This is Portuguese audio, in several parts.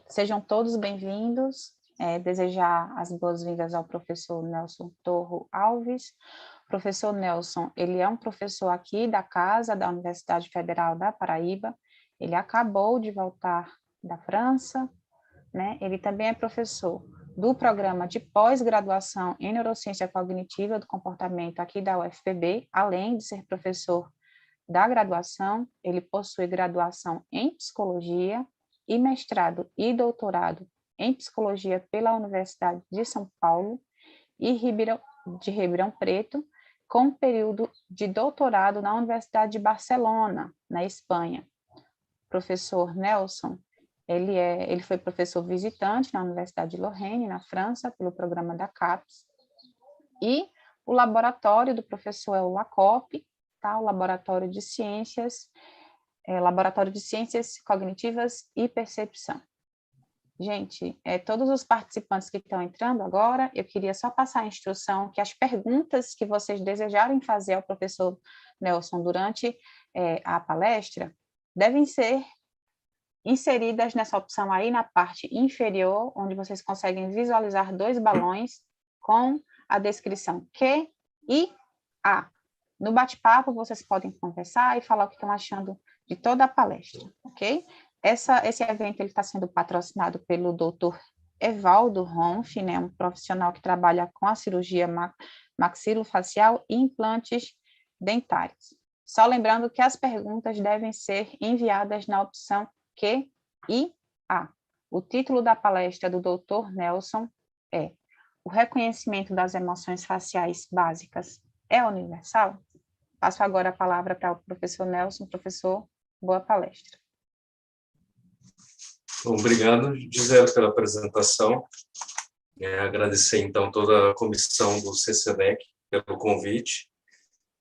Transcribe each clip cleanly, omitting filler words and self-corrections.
Sejam todos bem-vindos. Desejar as boas-vindas ao professor Nelson Torro Alves. O professor Nelson, ele é um professor aqui da casa da Universidade Federal da Paraíba. Ele acabou de voltar da França, né? Ele também é professor do programa de pós-graduação em Neurociência Cognitiva do Comportamento aqui da UFPB, além de ser professor da graduação, ele possui graduação em Psicologia e mestrado e doutorado em Psicologia pela Universidade de São Paulo e de Ribeirão Preto, com período de doutorado na Universidade de Barcelona, na Espanha. O professor Nelson, ele foi professor visitante na Universidade de Lorraine, na França, pelo programa da CAPES, e o laboratório do professor é o LACOP, tá? O Laboratório de Ciências Cognitivas e Percepção. Gente, todos os participantes que estão entrando agora, eu queria só passar a instrução que as perguntas que vocês desejarem fazer ao professor Nelson durante a palestra devem ser inseridas nessa opção aí na parte inferior, onde vocês conseguem visualizar 2 balões com a descrição Q e A. No bate-papo, vocês podem conversar e falar o que estão achando de toda a palestra, ok? Esse evento está sendo patrocinado pelo Dr. Evaldo Ronf, né, um profissional que trabalha com a cirurgia maxilofacial e implantes dentários. Só lembrando que as perguntas devem ser enviadas na opção Q e A. O título da palestra do Dr. Nelson é O reconhecimento das emoções faciais básicas é universal? Passo agora a palavra para o professor Nelson. Professor, boa palestra. Obrigado, Gisele, pela apresentação. Agradecer, então, toda a comissão do CCNEC pelo convite.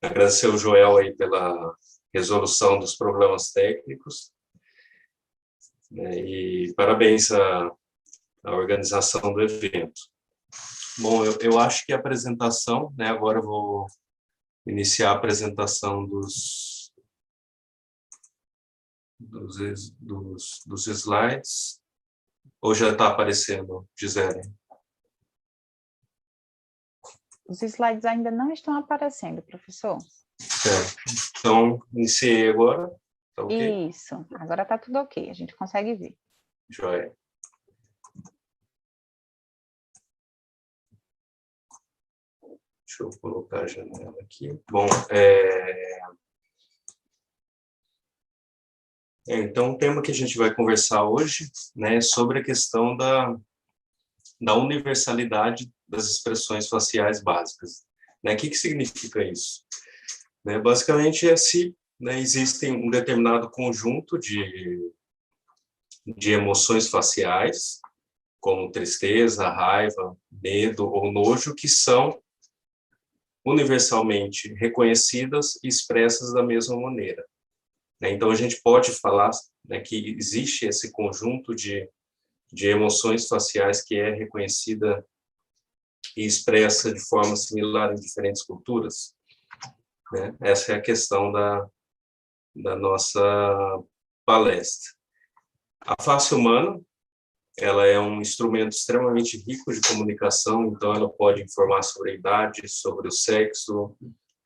Agradecer ao Joel aí pela resolução dos problemas técnicos. E parabéns à organização do evento. Bom, eu acho que a apresentação, né, agora eu vou iniciar a apresentação dos slides. Ou já está aparecendo, Gisele? Os slides ainda não estão aparecendo, professor. Certo. Então, iniciei agora. Tá ok? Isso, agora está tudo ok, a gente consegue ver. Joia. Deixa eu colocar a janela aqui. Bom, então, o tema que a gente vai conversar hoje, né, é sobre a questão da universalidade das expressões faciais básicas. Né? O que significa isso? Né, basicamente, né, existem um determinado conjunto de emoções faciais, como tristeza, raiva, medo ou nojo, que são universalmente reconhecidas e expressas da mesma maneira. Então, a gente pode falar, né, que existe esse conjunto de emoções faciais que é reconhecida e expressa de forma similar em diferentes culturas. Né? Essa é a questão da nossa palestra. A face humana, ela é um instrumento extremamente rico de comunicação, então ela pode informar sobre a idade, sobre o sexo,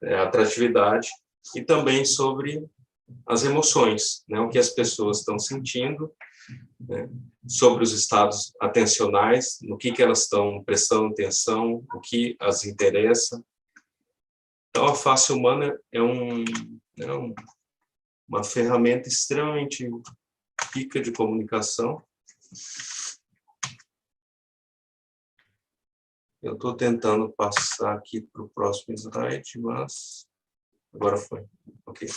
a atratividade, e também sobre as emoções, né, o que as pessoas estão sentindo, né, sobre os estados atencionais, no que elas estão prestando atenção, o que as interessa. Então, a face humana é uma ferramenta extremamente rica de comunicação. Eu estou tentando passar aqui para o próximo slide, mas agora foi. Ok.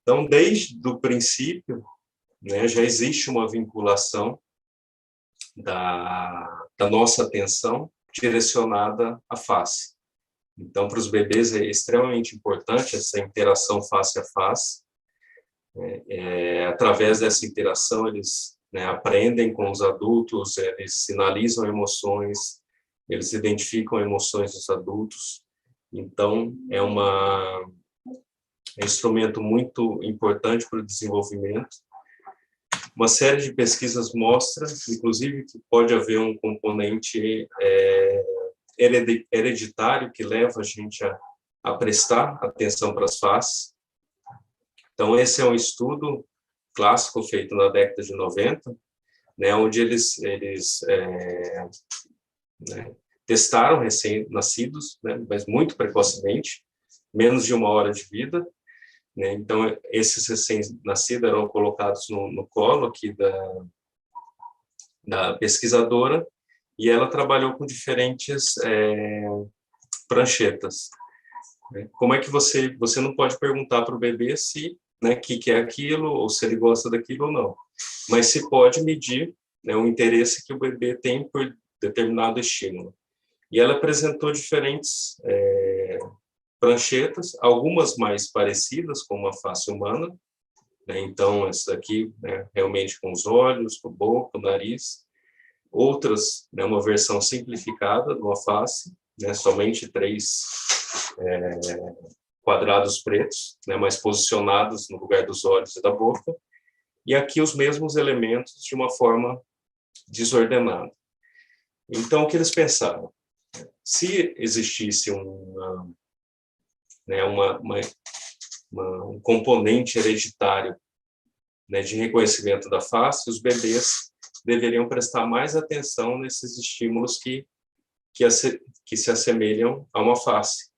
Então, desde o princípio, né, já existe uma vinculação da nossa atenção direcionada à face. Então, para os bebês é extremamente importante essa interação face a face. Através dessa interação, eles, né, aprendem com os adultos, eles sinalizam emoções, eles identificam emoções dos adultos. Então, é um instrumento muito importante para o desenvolvimento. Uma série de pesquisas mostra, inclusive, que pode haver um componente hereditário que leva a gente a prestar atenção para as faces. Então, esse é um estudo clássico feito na década de 90, né, onde eles testaram recém-nascidos, né, mas muito precocemente, menos de 1 hora de vida, né? Então, esses recém-nascidos eram colocados no colo aqui da pesquisadora, e ela trabalhou com diferentes pranchetas. Né? Como é que você não pode perguntar para o bebê se, né, que é aquilo, ou se ele gosta daquilo ou não, mas se pode medir, né, o interesse que o bebê tem por determinado estímulo. E ela apresentou diferentes pranchetas, algumas mais parecidas com uma face humana, né? Então, essa daqui, né, realmente com os olhos, com a boca, o nariz. Outras, né, uma versão simplificada de uma face, né, somente 3 quadrados pretos, né, mas posicionados no lugar dos olhos e da boca. E aqui os mesmos elementos de uma forma desordenada. Então, o que eles pensaram? Se existisse um componente hereditário, né, de reconhecimento da face, os bebês deveriam prestar mais atenção nesses estímulos que se assemelham a uma face.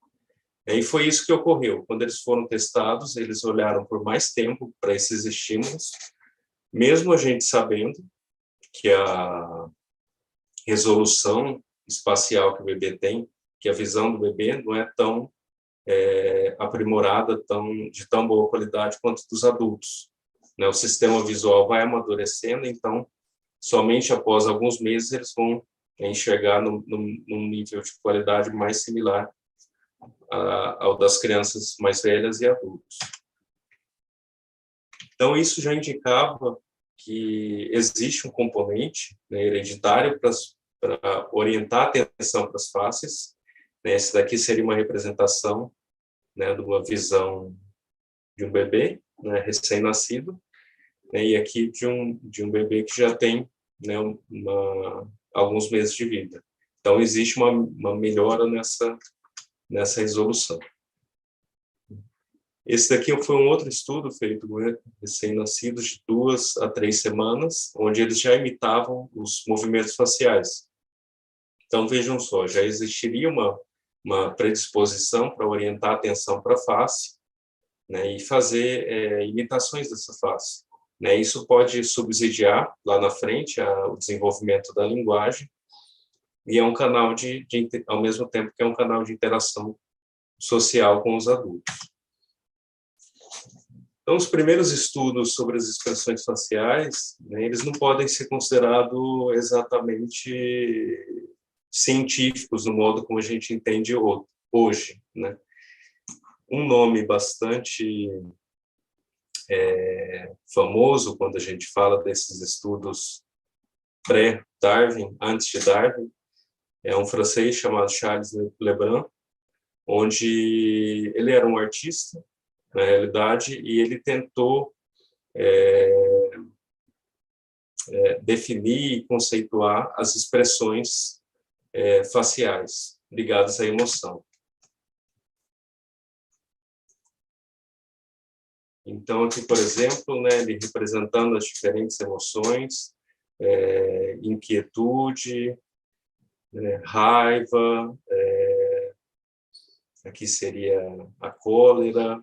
E foi isso que ocorreu. Quando eles foram testados, eles olharam por mais tempo para esses estímulos, mesmo a gente sabendo que a resolução espacial que o bebê tem, que a visão do bebê não é tão aprimorada, de tão boa qualidade quanto dos adultos. Né? O sistema visual vai amadurecendo, então, somente após alguns meses eles vão enxergar num nível de qualidade mais similar ao das crianças mais velhas e adultos. Então, isso já indicava que existe um componente, né, hereditário para orientar a atenção para as faces. Né? Esse daqui seria uma representação, né, de uma visão de um bebê, né, recém-nascido, né, e aqui de um bebê que já tem, né, alguns meses de vida. Então, existe uma melhora nessa resolução. Esse daqui foi um outro estudo feito com recém-nascidos de 2 a 3 semanas, onde eles já imitavam os movimentos faciais. Então, vejam só, já existiria uma predisposição para orientar a atenção para a face, né, e fazer imitações dessa face. Né, isso pode subsidiar, lá na frente, o desenvolvimento da linguagem, e é um canal ao mesmo tempo que é um canal de interação social com os adultos. Então, os primeiros estudos sobre as expressões faciais, né, eles não podem ser considerados exatamente científicos no modo como a gente entende hoje, né? Um nome bastante famoso quando a gente fala desses estudos pré-Darwin, antes de Darwin, é um francês chamado Charles Lebrun, onde ele era um artista, na realidade, e ele tentou definir e conceituar as expressões faciais ligadas à emoção. Então, aqui, por exemplo, né, ele representando as diferentes emoções, inquietude, raiva, aqui seria a cólera,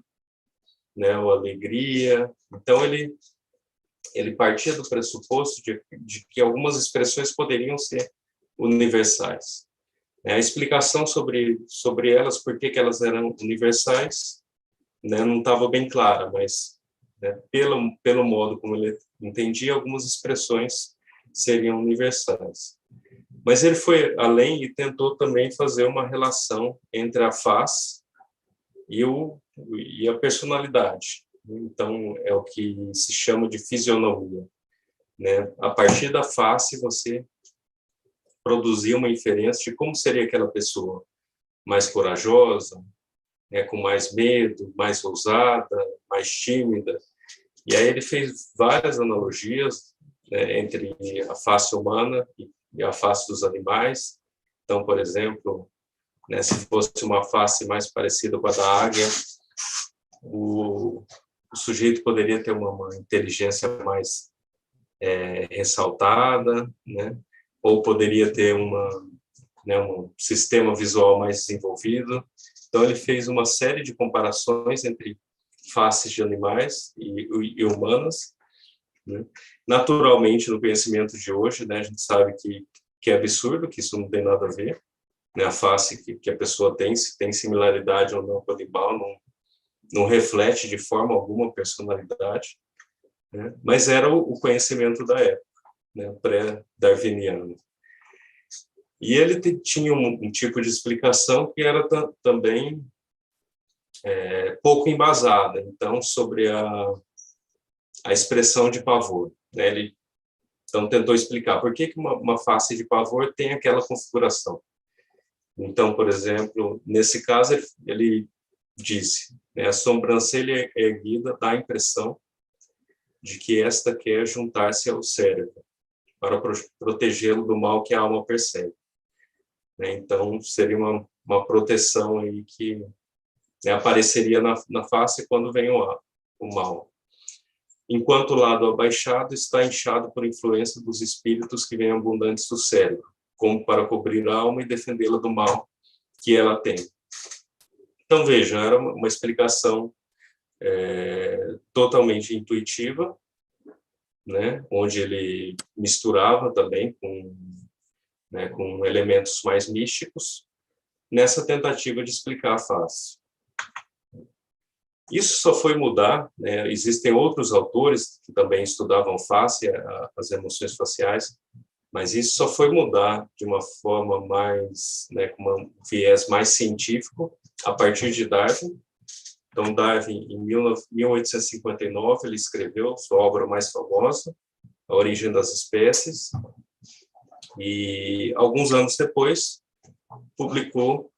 né, ou alegria. Então, ele partia do pressuposto de que algumas expressões poderiam ser universais. A explicação sobre elas, por que elas eram universais, né, não estava bem clara, mas, né, pelo modo como ele entendia, algumas expressões seriam universais. Mas ele foi além e tentou também fazer uma relação entre a face e a personalidade. Então, é o que se chama de fisionomia. Né? A partir da face, você produzir uma inferência de como seria aquela pessoa. Mais corajosa, com mais medo, mais ousada, mais tímida. E aí ele fez várias analogias, né, entre a face humana e a face dos animais. Então, por exemplo, né, se fosse uma face mais parecida com a da águia, o sujeito poderia ter uma inteligência mais ressaltada, né, ou poderia ter um sistema visual mais desenvolvido. Então, ele fez uma série de comparações entre faces de animais e humanas, né? Naturalmente, no conhecimento de hoje, né, a gente sabe que é absurdo, que isso não tem nada a ver, né? A face que a pessoa tem, se tem similaridade ou não com o animal, não reflete de forma alguma a personalidade, né? Mas era o conhecimento da época, né, pré-darwiniano. E ele tinha um tipo de explicação que era também pouco embasada, então, sobre a expressão de pavor, né? Ele então tentou explicar por que uma face de pavor tem aquela configuração. Então, por exemplo, nesse caso, ele disse, né, a sobrancelha erguida dá a impressão de que esta quer juntar-se ao cérebro para protegê-lo do mal que a alma percebe. Né? Então, seria uma proteção aí que, né, apareceria na face quando vem o mal. Enquanto o lado abaixado está inchado por influência dos espíritos que vêm abundantes do cérebro, como para cobrir a alma e defendê-la do mal que ela tem. Então, vejam, era uma explicação totalmente intuitiva, né, onde ele misturava também com elementos mais místicos, nessa tentativa de explicar a face. Isso só foi mudar, né? Existem outros autores que também estudavam face, as emoções faciais, mas isso só foi mudar de uma forma mais, né, com um viés mais científico, a partir de Darwin. Então, Darwin, em 1859, ele escreveu sua obra mais famosa, A Origem das Espécies, e alguns anos depois publicou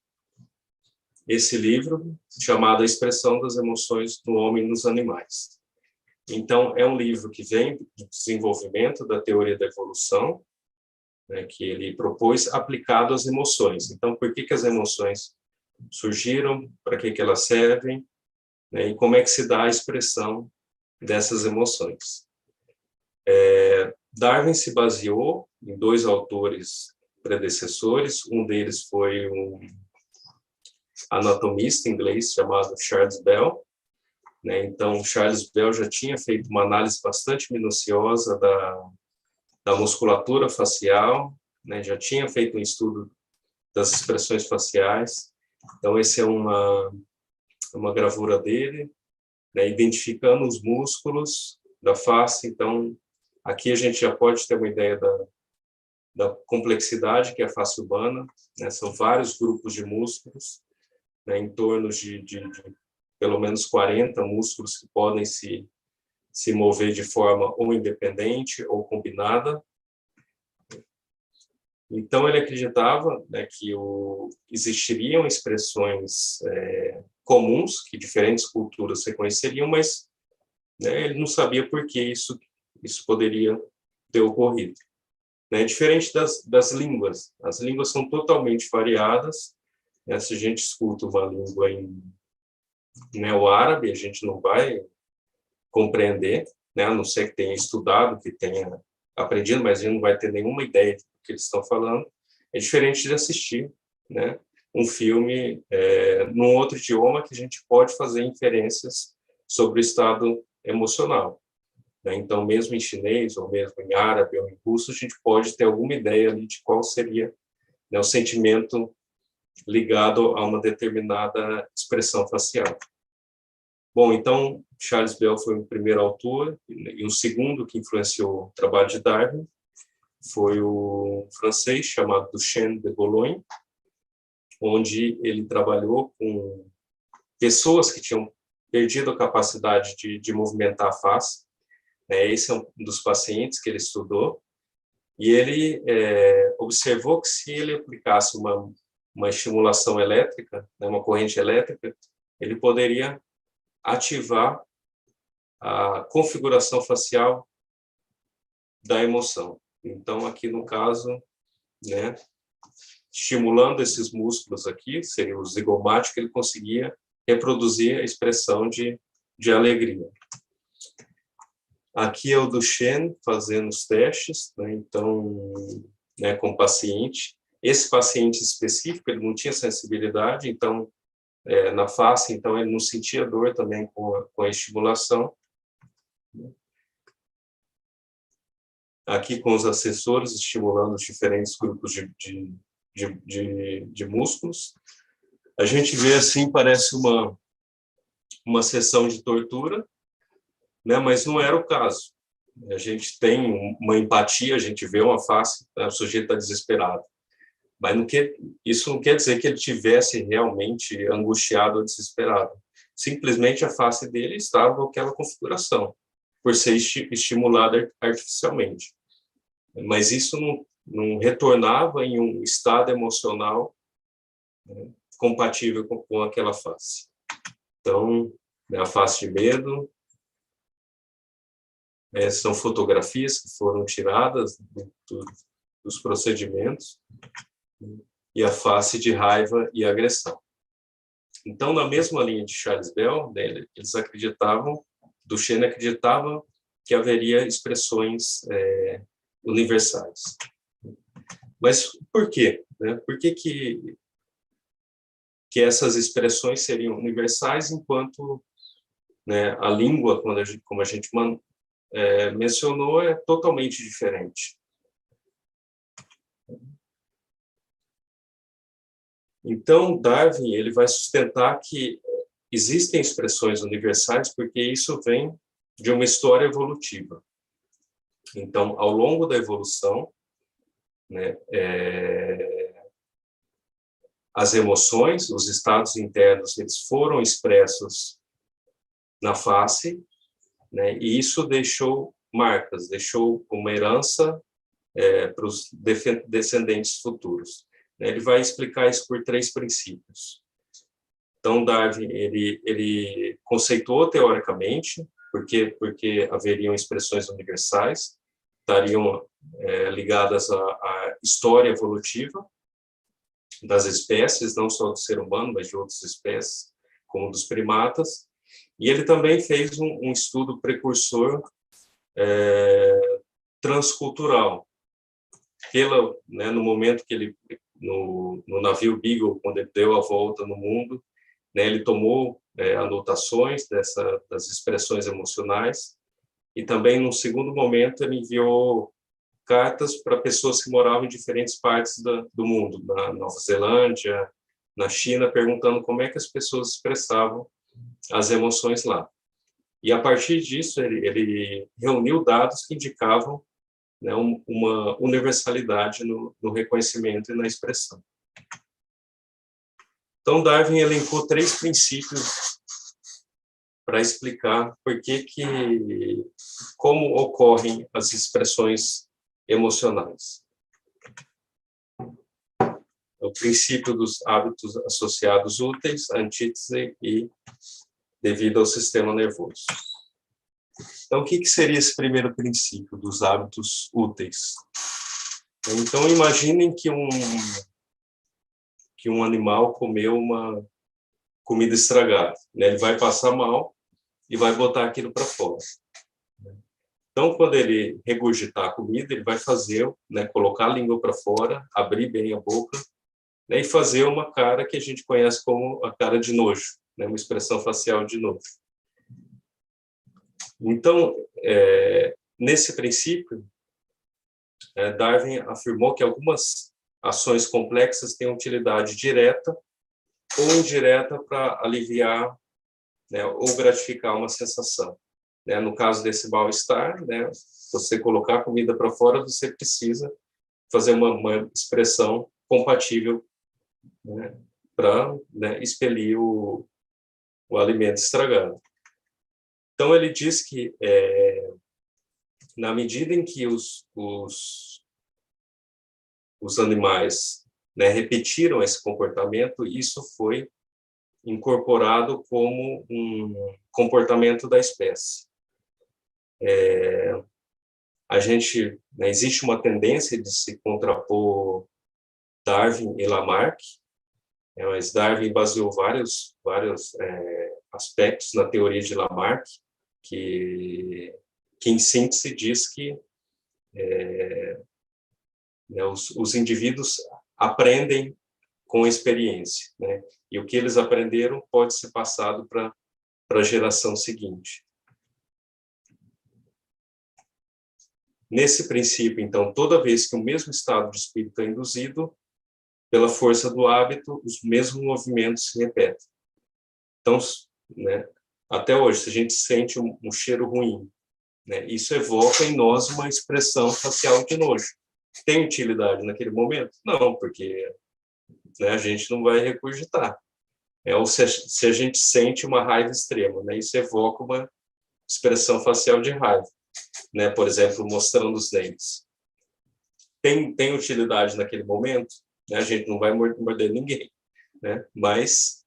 esse livro chamado A Expressão das Emoções do Homem nos Animais. Então, é um livro que vem do desenvolvimento da teoria da evolução, né, que ele propôs aplicado às emoções. Então, por que as emoções surgiram, para que elas servem, né, e como é que se dá a expressão dessas emoções. Darwin se baseou em dois autores predecessores, um deles foi um anatomista inglês chamado Charles Bell, né? Então, Charles Bell já tinha feito uma análise bastante minuciosa da musculatura facial, né? Já tinha feito um estudo das expressões faciais. Então, esse é uma gravura dele, né? Identificando os músculos da face. Então, aqui a gente já pode ter uma ideia da complexidade que é a face humana, né? São vários grupos de músculos, né, em torno de pelo menos 40 músculos que podem se mover de forma ou independente ou combinada. Então, ele acreditava, né, que existiriam expressões comuns que diferentes culturas reconheceriam, mas, né, ele não sabia por que isso poderia ter ocorrido. Né? Diferente das línguas. As línguas são totalmente variadas. Se a gente escuta uma língua em neo-árabe, a gente não vai compreender, né? A não ser que tenha estudado, que tenha aprendido, mas a gente não vai ter nenhuma ideia do que eles estão falando. É diferente de assistir, né, um filme num outro idioma que a gente pode fazer inferências sobre o estado emocional. Né? Então, mesmo em chinês, ou mesmo em árabe, ou em russo, a gente pode ter alguma ideia ali de qual seria, né, o sentimento ligado a uma determinada expressão facial. Bom, então, Charles Bell foi o primeiro autor, e o segundo que influenciou o trabalho de Darwin foi o francês chamado Duchenne de Boulogne, onde ele trabalhou com pessoas que tinham perdido a capacidade de movimentar a face. Esse é um dos pacientes que ele estudou, e ele observou que se ele aplicasse uma estimulação elétrica, né, uma corrente elétrica, ele poderia ativar a configuração facial da emoção. Então, aqui no caso, né, estimulando esses músculos aqui, seria o zigomático, ele conseguia reproduzir a expressão de alegria. Aqui é o Duchenne fazendo os testes, né, então, né, com o paciente. Esse paciente específico, ele não tinha sensibilidade, então, na face, então ele não sentia dor também com a estimulação. Aqui com os assessores estimulando os diferentes grupos de músculos. A gente vê assim, parece uma sessão de tortura, né, mas não era o caso. A gente tem uma empatia, a gente vê uma face, o sujeito está desesperado. Mas isso não quer dizer que ele tivesse realmente angustiado ou desesperado. Simplesmente a face dele estava com aquela configuração, por ser estimulada artificialmente. Mas isso não retornava em um estado emocional, né, compatível com aquela face. Então, a face de medo, são fotografias que foram tiradas dos procedimentos, e a face de raiva e agressão. Então, na mesma linha de Charles Bell, né, eles acreditavam, Duchenne acreditava que haveria expressões universais. Mas por quê? Né? Por que essas expressões seriam universais, enquanto, né, a língua, como a gente mencionou, é totalmente diferente? Então, Darwin ele vai sustentar que existem expressões universais porque isso vem de uma história evolutiva. Então, ao longo da evolução, né, as emoções, os estados internos, eles foram expressos na face, né, e isso deixou marcas, deixou uma herança para os descendentes futuros. Ele vai explicar isso por 3 princípios. Então, Darwin ele conceituou teoricamente porque haveriam expressões universais, estariam ligadas à história evolutiva das espécies, não só do ser humano, mas de outras espécies, como dos primatas. E ele também fez um estudo precursor transcultural. Né, no momento que ele, no navio Beagle, quando ele deu a volta no mundo, né, ele tomou anotações das expressões emocionais, e também, num segundo momento, ele enviou cartas para pessoas que moravam em diferentes partes do mundo, na Nova Zelândia, na China, perguntando como é que as pessoas expressavam as emoções lá. E, a partir disso, ele reuniu dados que indicavam, né, uma universalidade no reconhecimento e na expressão. Então, Darwin elencou 3 princípios para explicar como ocorrem as expressões emocionais. O princípio dos hábitos associados úteis, a antítese e devido ao sistema nervoso. Então, o que seria esse primeiro princípio dos hábitos úteis? Então, imaginem que um animal comeu uma comida estragada, né? Ele vai passar mal e vai botar aquilo para fora. Então, quando ele regurgitar a comida, ele vai fazer, né, colocar a língua para fora, abrir bem a boca, né, e fazer uma cara que a gente conhece como a cara de nojo, né, uma expressão facial de nojo. Então, nesse princípio, Darwin afirmou que algumas ações complexas têm utilidade direta ou indireta para aliviar, né, ou gratificar uma sensação. Né? No caso desse mal-estar, né, você colocar a comida para fora, você precisa fazer uma expressão compatível, né, para, né, expelir o alimento estragado. Então, ele diz que, na medida em que os animais, né, repetiram esse comportamento, isso foi incorporado como um comportamento da espécie. A gente, né, existe uma tendência de se contrapor Darwin e Lamarck, mas Darwin baseou vários aspectos na teoria de Lamarck, que em síntese diz que né, os indivíduos aprendem com a experiência, né? E o que eles aprenderam pode ser passado para a geração seguinte. Nesse princípio, então, toda vez que o mesmo estado de espírito é induzido, pela força do hábito, os mesmos movimentos se repetem. Então, né, até hoje, se a gente sente um cheiro ruim, né, isso evoca em nós uma expressão facial de nojo. Tem utilidade naquele momento? Não, porque, né, a gente não vai regurgitar. Ou se a gente sente uma raiva extrema, né, isso evoca uma expressão facial de raiva, né, por exemplo, mostrando os dentes. Tem utilidade naquele momento? Né, a gente não vai morder ninguém, né, mas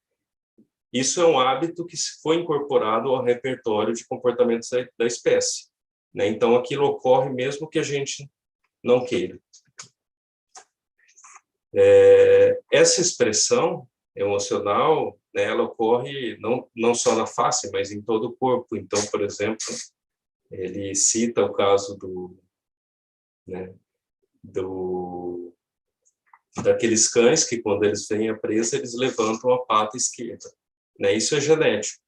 isso é um hábito que foi incorporado ao repertório de comportamentos da espécie, né, então aquilo ocorre mesmo que a gente não queira. Essa expressão emocional, né, ela ocorre não só na face, mas em todo o corpo. Então, por exemplo, ele cita o caso daqueles cães que, quando eles veem a presa, eles levantam a pata esquerda, né? Isso é genético.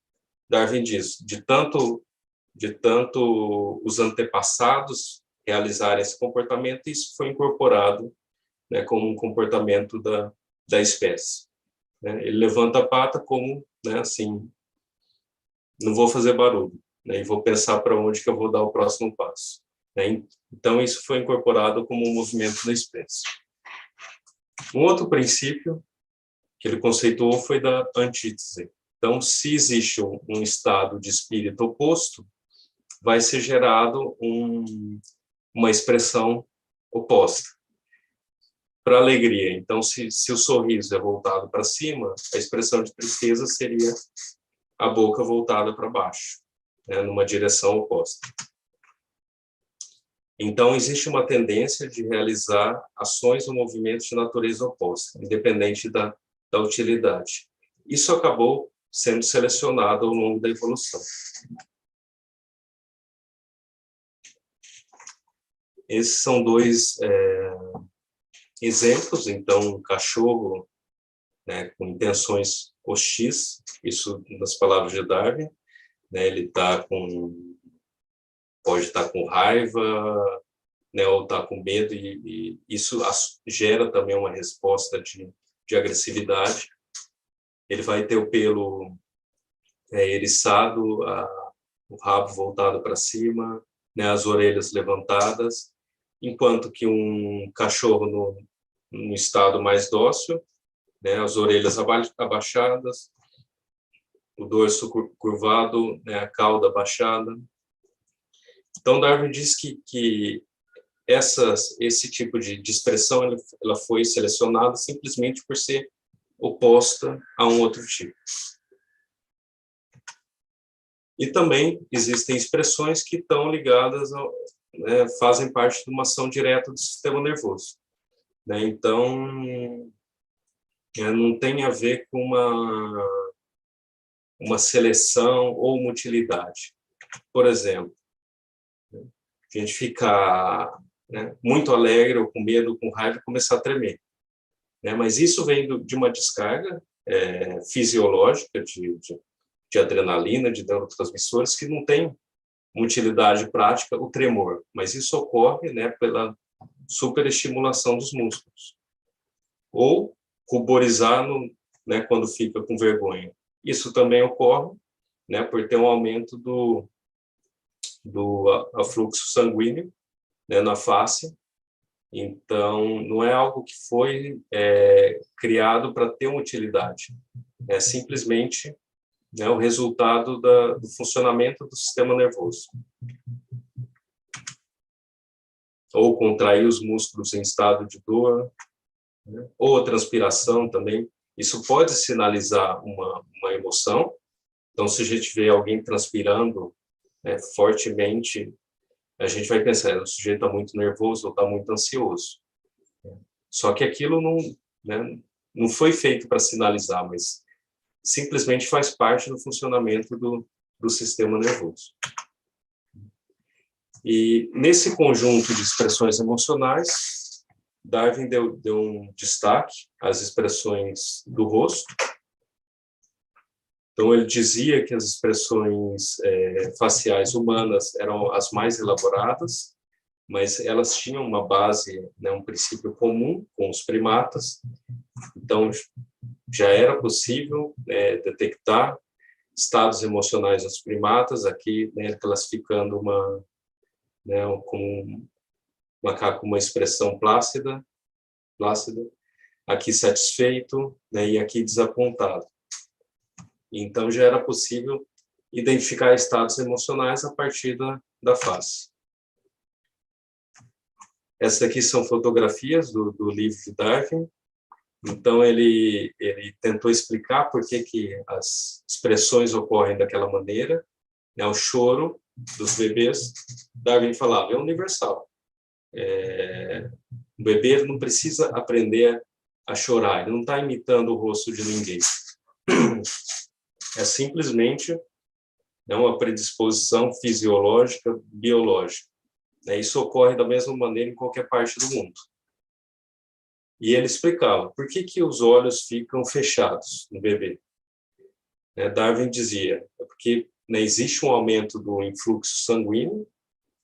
Darwin diz, de tanto os antepassados realizarem esse comportamento, isso foi incorporado, né, como um comportamento da espécie. Né? Ele levanta a pata como, né, assim, não vou fazer barulho, né, e vou pensar para onde que eu vou dar o próximo passo. Né? Então, isso foi incorporado como um movimento da espécie. Um outro princípio que ele conceituou foi da antítese. Então, se existe um estado de espírito oposto, vai ser gerado uma expressão oposta. Para alegria, então, se o sorriso é voltado para cima, a expressão de tristeza seria a boca voltada para baixo, né, numa direção oposta. Então, existe uma tendência de realizar ações ou movimentos de natureza oposta, independente da utilidade. Isso acabou sendo selecionado ao longo da evolução. Esses são dois exemplos. Então, um cachorro, né, com intenções hostis, isso nas palavras de Darwin, né, ele pode estar com raiva, né, ou estar com medo, e isso gera também uma resposta de agressividade. Ele vai ter o pelo eriçado, o rabo voltado para cima, né, as orelhas levantadas, enquanto que um cachorro no estado mais dócil, né, as orelhas abaixadas, o dorso curvado, né, a cauda abaixada. Então, Darwin diz que esse tipo de expressão ela foi selecionada simplesmente por ser oposta a um outro tipo. E também existem expressões que estão ligadas, né, fazem parte de uma ação direta do sistema nervoso. Né? Então, não tem a ver com uma seleção ou uma utilidade. Por exemplo, a gente ficar, né, muito alegre ou com medo, com raiva, e começar a tremer. Né? Mas isso vem de uma descarga fisiológica de adrenalina, de neurotransmissores, que não tem uma utilidade prática, o tremor. Mas isso ocorre, né, pela superestimulação dos músculos. Ou ruborizar né, quando fica com vergonha. Isso também ocorre, né, por ter um aumento do afluxo sanguíneo, né, na face. Então, não é algo que foi criado para ter uma utilidade. É simplesmente, né, o resultado do funcionamento do sistema nervoso. Ou contrair os músculos em estado de dor, né, ou a transpiração também. Isso pode sinalizar uma emoção. Então, se a gente vê alguém transpirando, fortemente, a gente vai pensar, o sujeito está muito nervoso ou está muito ansioso. Só que aquilo não, né, não foi feito para sinalizar, mas simplesmente faz parte do funcionamento do sistema nervoso. E nesse conjunto de expressões emocionais, Darwin deu um destaque às expressões do rosto. Então, ele dizia que as expressões faciais humanas eram as mais elaboradas, mas elas tinham uma base, né, um princípio comum com os primatas. Então, já era possível detectar estados emocionais nos primatas, aqui, né, classificando como um macaco com uma expressão plácida, aqui satisfeito, né, e aqui desapontado. Então, já era possível identificar estados emocionais a partir da face. Essas aqui são fotografias do livro de Darwin. Então, ele tentou explicar por que as expressões ocorrem daquela maneira. Né? O choro dos bebês, Darwin falava, é universal. O bebê não precisa aprender a chorar, ele não está imitando o rosto de ninguém. É simplesmente uma predisposição fisiológica, biológica. Isso ocorre da mesma maneira em qualquer parte do mundo. E ele explicava por que os olhos ficam fechados no bebê. Darwin dizia, porque existe um aumento do influxo sanguíneo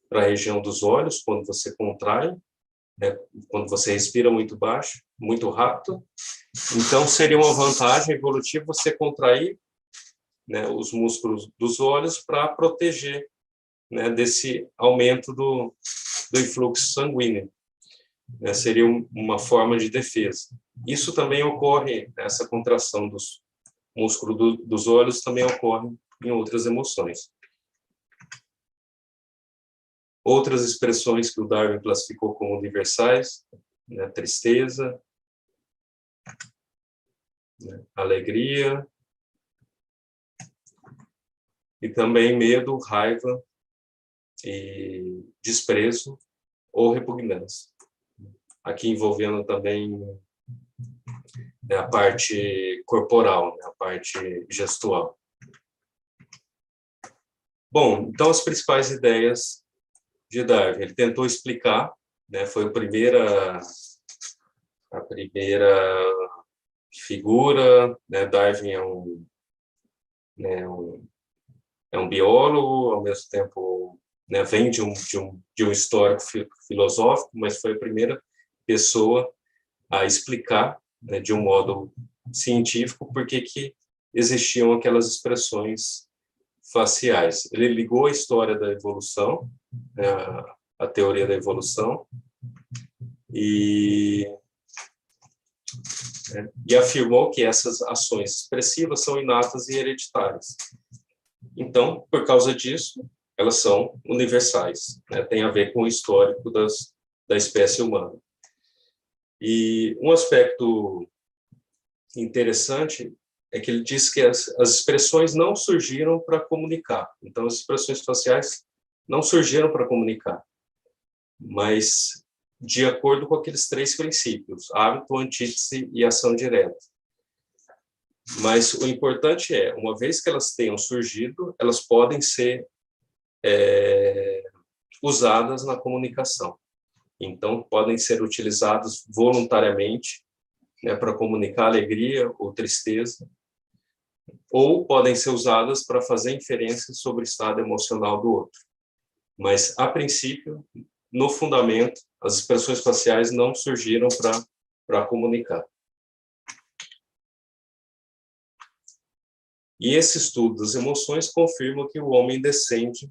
para a região dos olhos quando você contrai, quando você respira muito baixo, muito rápido. Então, seria uma vantagem evolutiva você contrair os músculos dos olhos para proteger desse aumento do influxo sanguíneo. Seria uma forma de defesa. Isso também ocorre, essa contração dos músculos dos olhos também ocorre em outras emoções. Outras expressões que o Darwin classificou como universais, tristeza, alegria, e também medo, raiva e desprezo ou repugnância. Aqui envolvendo também a parte corporal, a parte gestual. Bom, então as principais ideias de Darwin. Ele tentou explicar, foi a primeira figura. Darwin é um biólogo, ao mesmo tempo vem de um histórico filosófico, mas foi a primeira pessoa a explicar de um modo científico por que existiam aquelas expressões faciais. Ele ligou a história da evolução, a teoria da evolução, e afirmou que essas ações expressivas são inatas e hereditárias. Então, por causa disso, elas são universais, tem a ver com o histórico da espécie humana. E um aspecto interessante é que ele diz que as expressões não surgiram para comunicar. Então, as expressões faciais não surgiram para comunicar, mas de acordo com aqueles 3 princípios, hábito, antítese e ação direta. Mas o importante é, uma vez que elas tenham surgido, elas podem ser usadas na comunicação. Então, podem ser utilizadas voluntariamente para comunicar alegria ou tristeza, ou podem ser usadas para fazer inferência sobre o estado emocional do outro. Mas, a princípio, no fundamento, as expressões faciais não surgiram para comunicar. E esse estudo das emoções confirma que o homem descende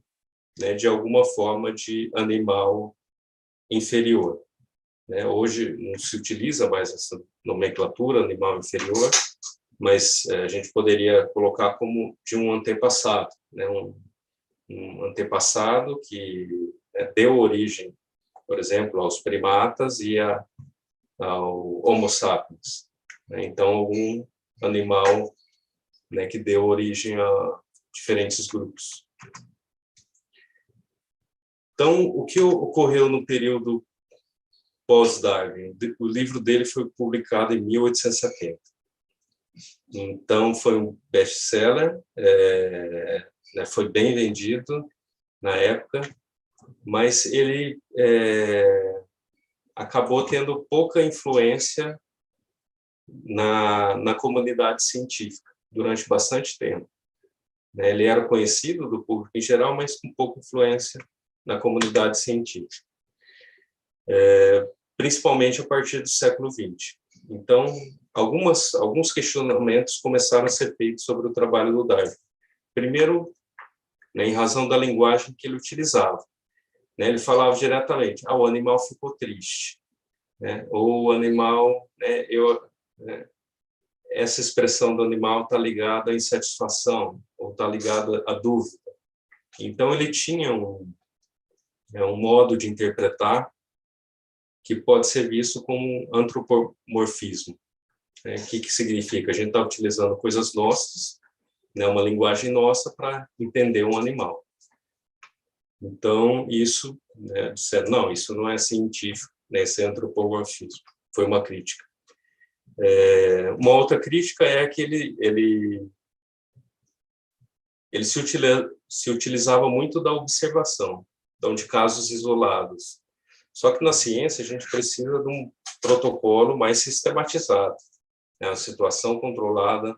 de alguma forma de animal inferior. Hoje não se utiliza mais essa nomenclatura, animal inferior, mas a gente poderia colocar como de um antepassado, um antepassado que deu origem, por exemplo, aos primatas e ao Homo sapiens. Então, algum animal que deu origem a diferentes grupos. Então, o que ocorreu no período pós-Darwin? O livro dele foi publicado em 1870. Então, foi um best-seller, né, foi bem vendido na época, mas ele acabou tendo pouca influência na comunidade científica durante bastante tempo. Ele era conhecido do público em geral, mas com pouca influência na comunidade científica, principalmente a partir do século XX. Então, alguns questionamentos começaram a ser feitos sobre o trabalho do Darwin. Primeiro, né, em razão da linguagem que ele utilizava. Né, ele falava diretamente, o animal ficou triste. Né, ou o animal, essa expressão do animal está ligada à insatisfação, ou está ligada à dúvida. Então, ele tinha um modo de interpretar que pode ser visto como antropomorfismo. O que significa? A gente está utilizando coisas nossas, né, uma linguagem nossa, para entender um animal. Então, isso, né, disseram, não, isso não é científico, né, esse antropomorfismo. Foi uma crítica. Uma outra crítica é que ele se utilizava muito da observação, então, de casos isolados. Só que na ciência a gente precisa de um protocolo mais sistematizado, né, uma situação controlada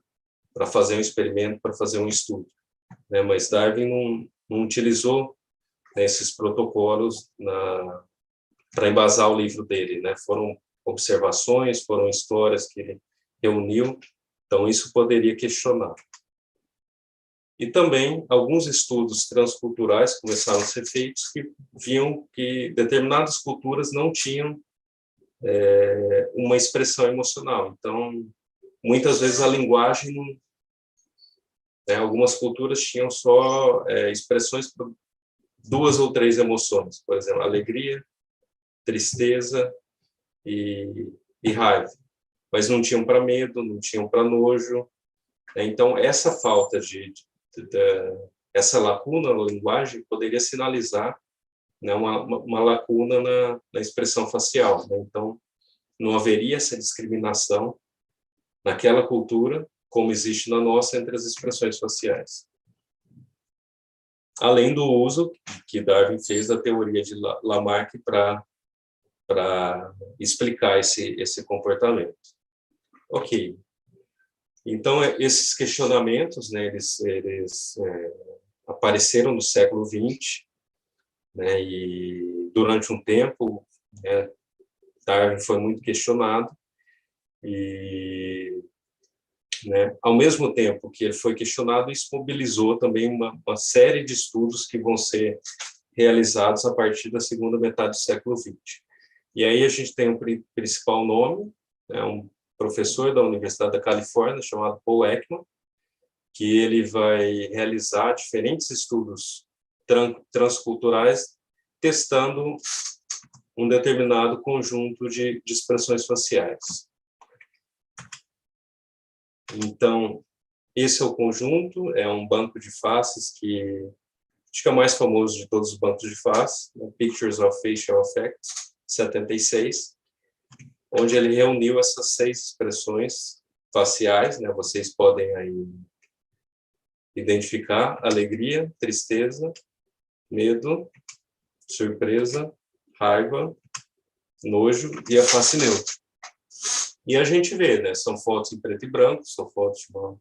para fazer um experimento, para fazer um estudo. Né, mas Darwin não utilizou, né, esses protocolos para embasar o livro dele. Né, foram observações, foram histórias que ele reuniu, então isso poderia questionar. E também alguns estudos transculturais começaram a ser feitos que viam que determinadas culturas não tinham uma expressão emocional. Então, muitas vezes a linguagem, né, algumas culturas tinham só expressões para 2 ou 3 emoções, por exemplo, alegria, tristeza e raiva, mas não tinham para medo, não tinham para nojo. Então, essa falta essa lacuna na linguagem poderia sinalizar, né, uma lacuna na expressão facial. Né? Então, não haveria essa discriminação naquela cultura, como existe na nossa, entre as expressões faciais. Além do uso que Darwin fez da teoria de Lamarck para explicar esse comportamento. Ok. Então, esses questionamentos, né, eles apareceram no século XX, né, e durante um tempo, né, Darwin foi muito questionado, e, né, ao mesmo tempo que ele foi questionado, isso mobilizou também uma série de estudos que vão ser realizados a partir da segunda metade do século XX. E aí a gente tem um principal nome, né, um professor da Universidade da Califórnia, chamado Paul Ekman, que ele vai realizar diferentes estudos transculturais, testando um determinado conjunto de expressões faciais. Então, esse é o conjunto, é um banco de faces que acho que é o mais famoso de todos os bancos de face, né, Pictures of Facial Effects, 76, onde ele reuniu essas 6 expressões faciais, né? Vocês podem aí identificar: alegria, tristeza, medo, surpresa, raiva, nojo e a face neutra. E a gente vê, né? São fotos em preto e branco, são fotos de uma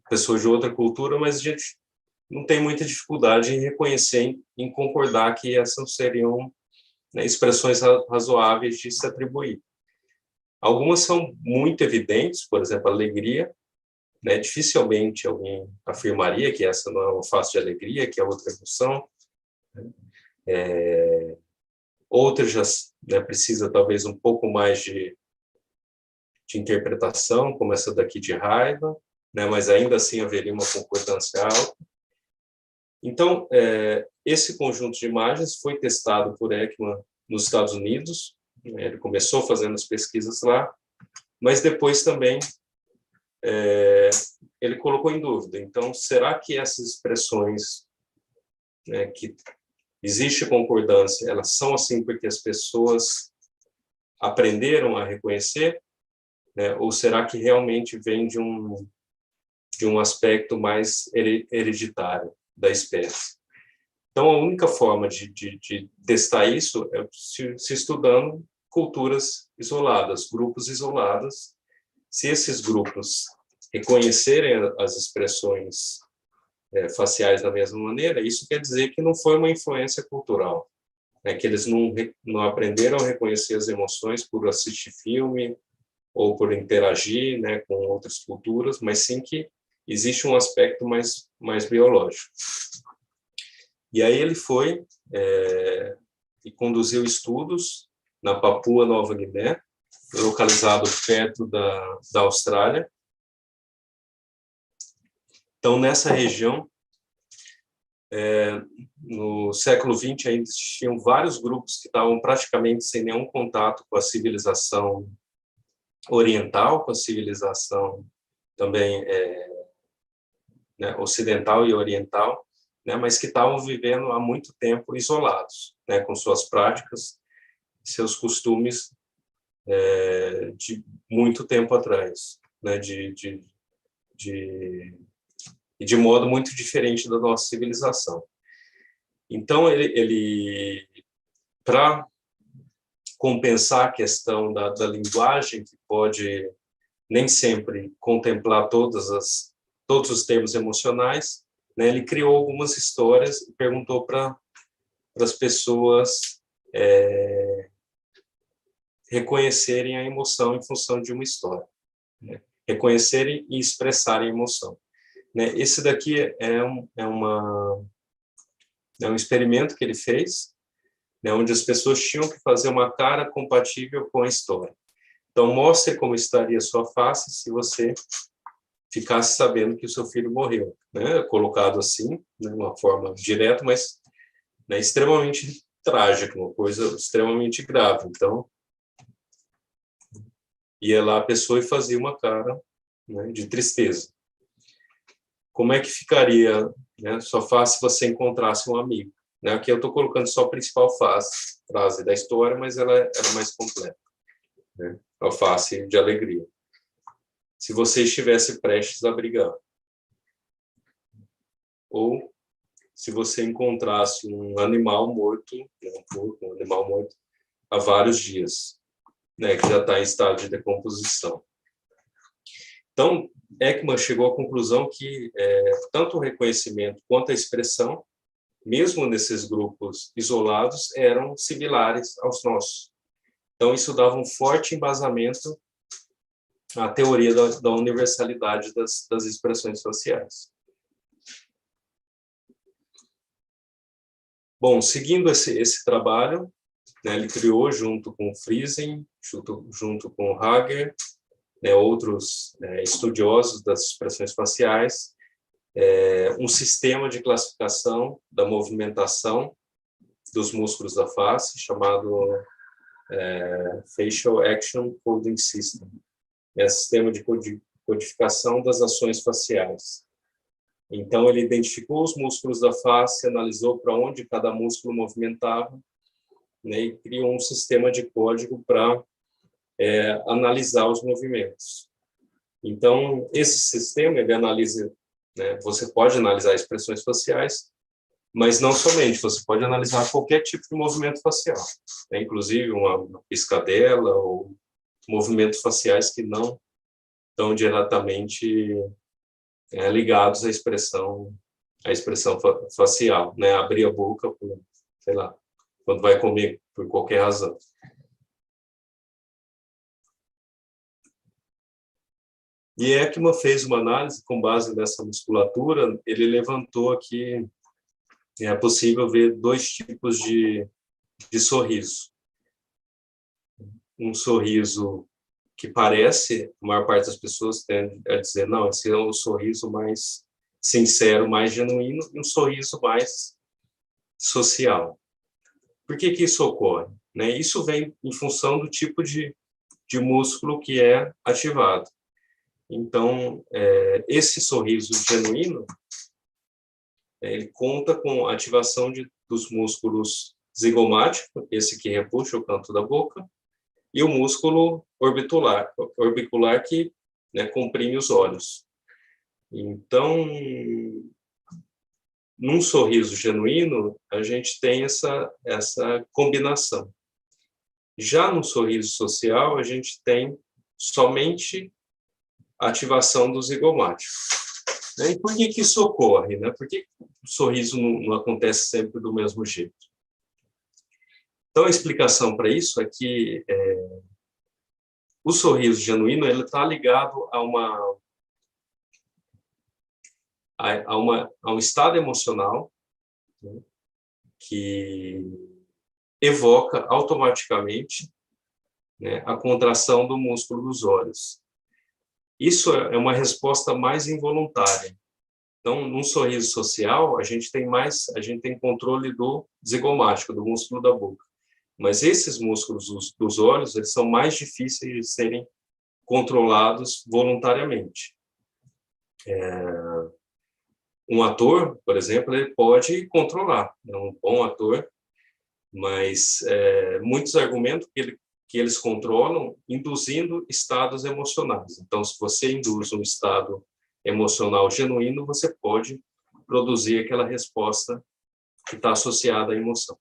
pessoa de outra cultura, mas a gente não tem muita dificuldade em reconhecer, em concordar que essas seriam, né, expressões razoáveis de se atribuir. Algumas são muito evidentes, por exemplo, a alegria, né? Dificilmente alguém afirmaria que essa não é uma face de alegria, que é outra emoção. Outras já, né, precisa talvez um pouco mais de interpretação, como essa daqui de raiva, né? Mas ainda assim haveria uma concordância alta. Então, esse conjunto de imagens foi testado por Ekman nos Estados Unidos. Ele começou fazendo as pesquisas lá, mas depois também ele colocou em dúvida. Então, será que essas expressões, né, que Existe concordância, elas são assim porque as pessoas aprenderam a reconhecer, né? Ou será que realmente vem de um aspecto mais hereditário da espécie? Então, a única forma de testar isso é se estudando culturas isoladas, grupos isolados. Se esses grupos reconhecerem as expressões faciais da mesma maneira, isso quer dizer que não foi uma influência cultural, né? Que eles não aprenderam a reconhecer as emoções por assistir filme ou por interagir, né, com outras culturas, mas sim que existe um aspecto mais biológico. E aí ele foi e conduziu estudos na Papua Nova Guiné, localizado perto da Austrália. Então, nessa região, no século XX, ainda existiam vários grupos que estavam praticamente sem nenhum contato com a civilização oriental, com a civilização também né, ocidental e oriental, né, mas que estavam vivendo há muito tempo isolados, né, com suas práticas, seus costumes de muito tempo atrás, né, de modo muito diferente da nossa civilização. Então, ele para compensar a questão da linguagem, que pode nem sempre contemplar todos os termos emocionais, né, ele criou algumas histórias e perguntou para as pessoas reconhecerem a emoção em função de uma história, né? Reconhecerem e expressarem a emoção, né? Esse daqui é um experimento que ele fez, né, onde as pessoas tinham que fazer uma cara compatível com a história. Então, mostre como estaria a sua face se você ficasse sabendo que o seu filho morreu, né? Colocado assim, de uma forma direta, mas, né, extremamente trágica, uma coisa extremamente grave. Então, ia lá a pessoa e fazia uma cara, né, de tristeza. Como é que ficaria, né, sua face se você encontrasse um amigo? Né? Aqui eu estou colocando só a principal frase da história, mas ela é mais completa, né? A face de alegria. Se você estivesse prestes a brigar. Ou se você encontrasse um animal morto, um animal morto há vários dias, né, que já está em estado de decomposição. Então, Ekman chegou à conclusão que tanto o reconhecimento quanto a expressão, mesmo nesses grupos isolados, eram similares aos nossos. Então, isso dava um forte embasamento à teoria da universalidade das expressões faciais. Bom, seguindo esse trabalho, né, ele criou, junto com Friesen, junto com Hager, né, outros estudiosos das expressões faciais, um sistema de classificação da movimentação dos músculos da face, chamado Facial Action Coding System. É um sistema de codificação das ações faciais. Então, ele identificou os músculos da face, analisou para onde cada músculo movimentava, né, e criou um sistema de código para analisar os movimentos. Então, esse sistema, ele analisa, né, você pode analisar expressões faciais, mas não somente, você pode analisar qualquer tipo de movimento facial, né, inclusive uma piscadela ou movimentos faciais que não estão diretamente ligados à expressão facial, né, abrir a boca, sei lá, quando vai comer, por qualquer razão. E Ekman fez uma análise com base nessa musculatura. Ele levantou que é possível ver dois tipos de sorriso. Um sorriso que parece, a maior parte das pessoas tende a dizer, não, esse é um sorriso mais sincero, mais genuíno, e um sorriso mais social. Por que isso ocorre? Né? Isso vem em função do tipo de músculo que é ativado. Então, esse sorriso genuíno, ele conta com a ativação de dos músculos zigomático, esse que repuxa o canto da boca, e o músculo orbicular que, né, comprime os olhos. Então, num sorriso genuíno, a gente tem essa combinação. Já no sorriso social, a gente tem somente a ativação do zigomático. E por que isso ocorre? Né? Por que o sorriso não acontece sempre do mesmo jeito? Então, a explicação para isso é que o sorriso genuíno está ligado a um estado emocional, né, que evoca automaticamente, né, a contração do músculo dos olhos. Isso é uma resposta mais involuntária. Então, num sorriso social, a gente tem controle do zigomático, do músculo da boca. Mas esses músculos dos olhos, eles são mais difíceis de serem controlados voluntariamente. Um ator, por exemplo, ele pode controlar, é um bom ator, mas muitos argumentam que eles controlam induzindo estados emocionais. Então, se você induz um estado emocional genuíno, você pode produzir aquela resposta que está associada à emoção.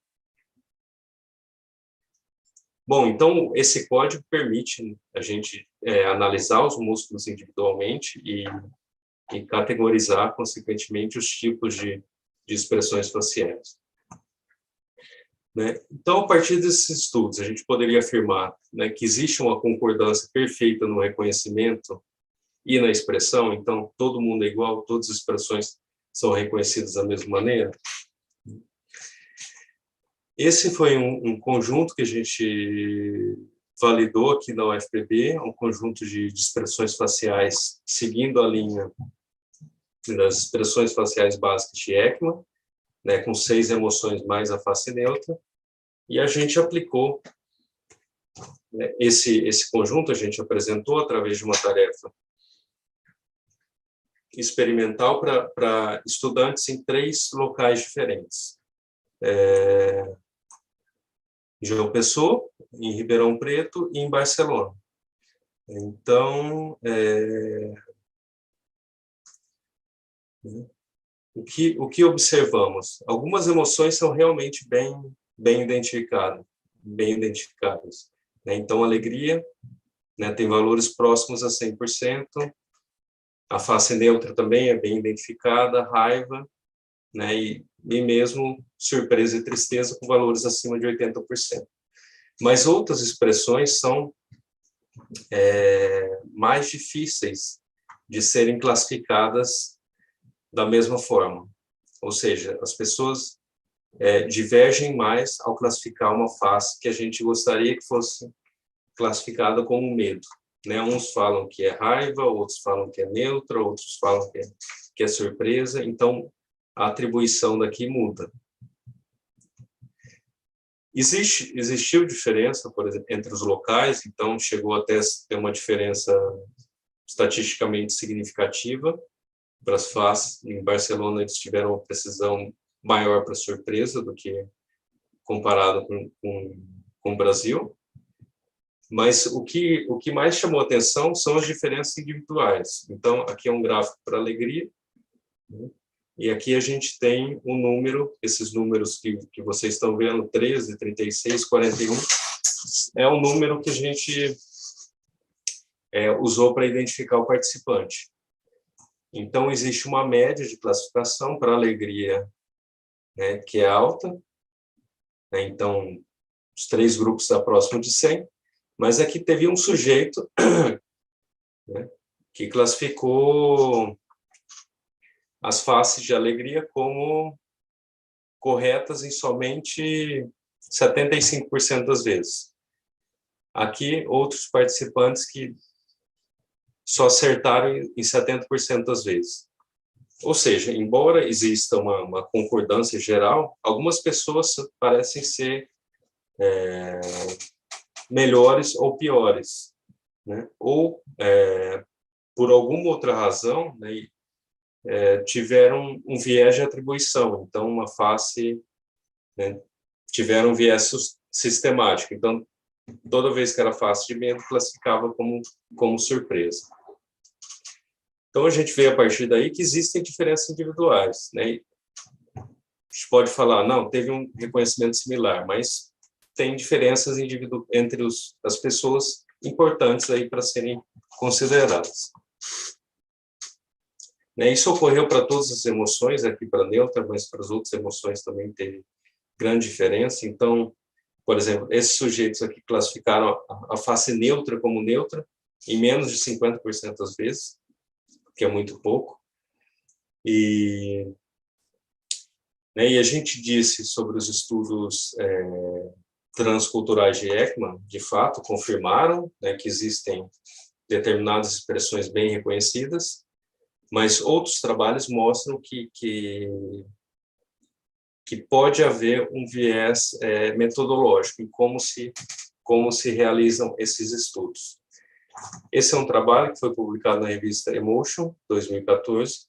Bom, então, esse código permite a gente analisar os músculos individualmente e categorizar, consequentemente, os tipos de expressões faciais. Né? Então, a partir desses estudos, a gente poderia afirmar, né, que existe uma concordância perfeita no reconhecimento e na expressão, então todo mundo é igual, todas as expressões são reconhecidas da mesma maneira. Esse foi um conjunto que a gente validou aqui na UFPB, um conjunto de expressões faciais seguindo a linha das expressões faciais básicas de Ekman, né, com 6 emoções mais a face neutra, e a gente aplicou, né, esse conjunto, a gente apresentou através de uma tarefa experimental para estudantes em 3 locais diferentes. Em João Pessoa, em Ribeirão Preto e em Barcelona. Então, o que observamos? Algumas emoções são realmente bem identificadas. Né? Então, alegria, né, tem valores próximos a 100%. A face neutra também é bem identificada, raiva, né, e mesmo surpresa e tristeza com valores acima de 80%. Mas outras expressões são mais difíceis de serem classificadas da mesma forma. Ou seja, as pessoas divergem mais ao classificar uma face que a gente gostaria que fosse classificada como medo. Né? Uns falam que é raiva, outros falam que é neutra, outros falam que é surpresa. Então, a atribuição daqui muda. Existiu diferença, por exemplo, entre os locais, então chegou até a ter uma diferença estatisticamente significativa para as faces. Em Barcelona, eles tiveram uma precisão maior para surpresa do que comparado com o Brasil. Mas o que mais chamou atenção são as diferenças individuais. Então, aqui é um gráfico para alegria, né? E aqui a gente tem um número, esses números que vocês estão vendo, 13, 36, 41, é o número que a gente usou para identificar o participante. Então, existe uma média de classificação para alegria, né, que é alta, né? Então, os 3 grupos dá próximo de 100, mas aqui teve um sujeito, né, que classificou as faces de alegria como corretas em somente 75% das vezes. Aqui, outros participantes que só acertaram em 70% das vezes. Ou seja, embora exista uma concordância geral, algumas pessoas parecem ser melhores ou piores, né? Ou, por alguma outra razão, né, tiveram um viés de atribuição. Então, uma face né, tiveram viés sistemático. Então, toda vez que era facimento, classificava como surpresa. Então, a gente vê a partir daí que existem diferenças individuais, né? A gente pode falar, não, teve um reconhecimento similar, mas tem diferenças entre as pessoas importantes aí para serem consideradas. Né? Isso ocorreu para todas as emoções, aqui para a neutra, mas para as outras emoções também teve grande diferença. Então, por exemplo, esses sujeitos aqui classificaram a face neutra como neutra em menos de 50% das vezes, que é muito pouco. E a gente disse sobre os estudos transculturais de Ekman, de fato, confirmaram, né, que existem determinadas expressões bem reconhecidas, mas outros trabalhos mostram que pode haver um viés metodológico em como se realizam esses estudos. Esse é um trabalho que foi publicado na revista Emotion, 2014,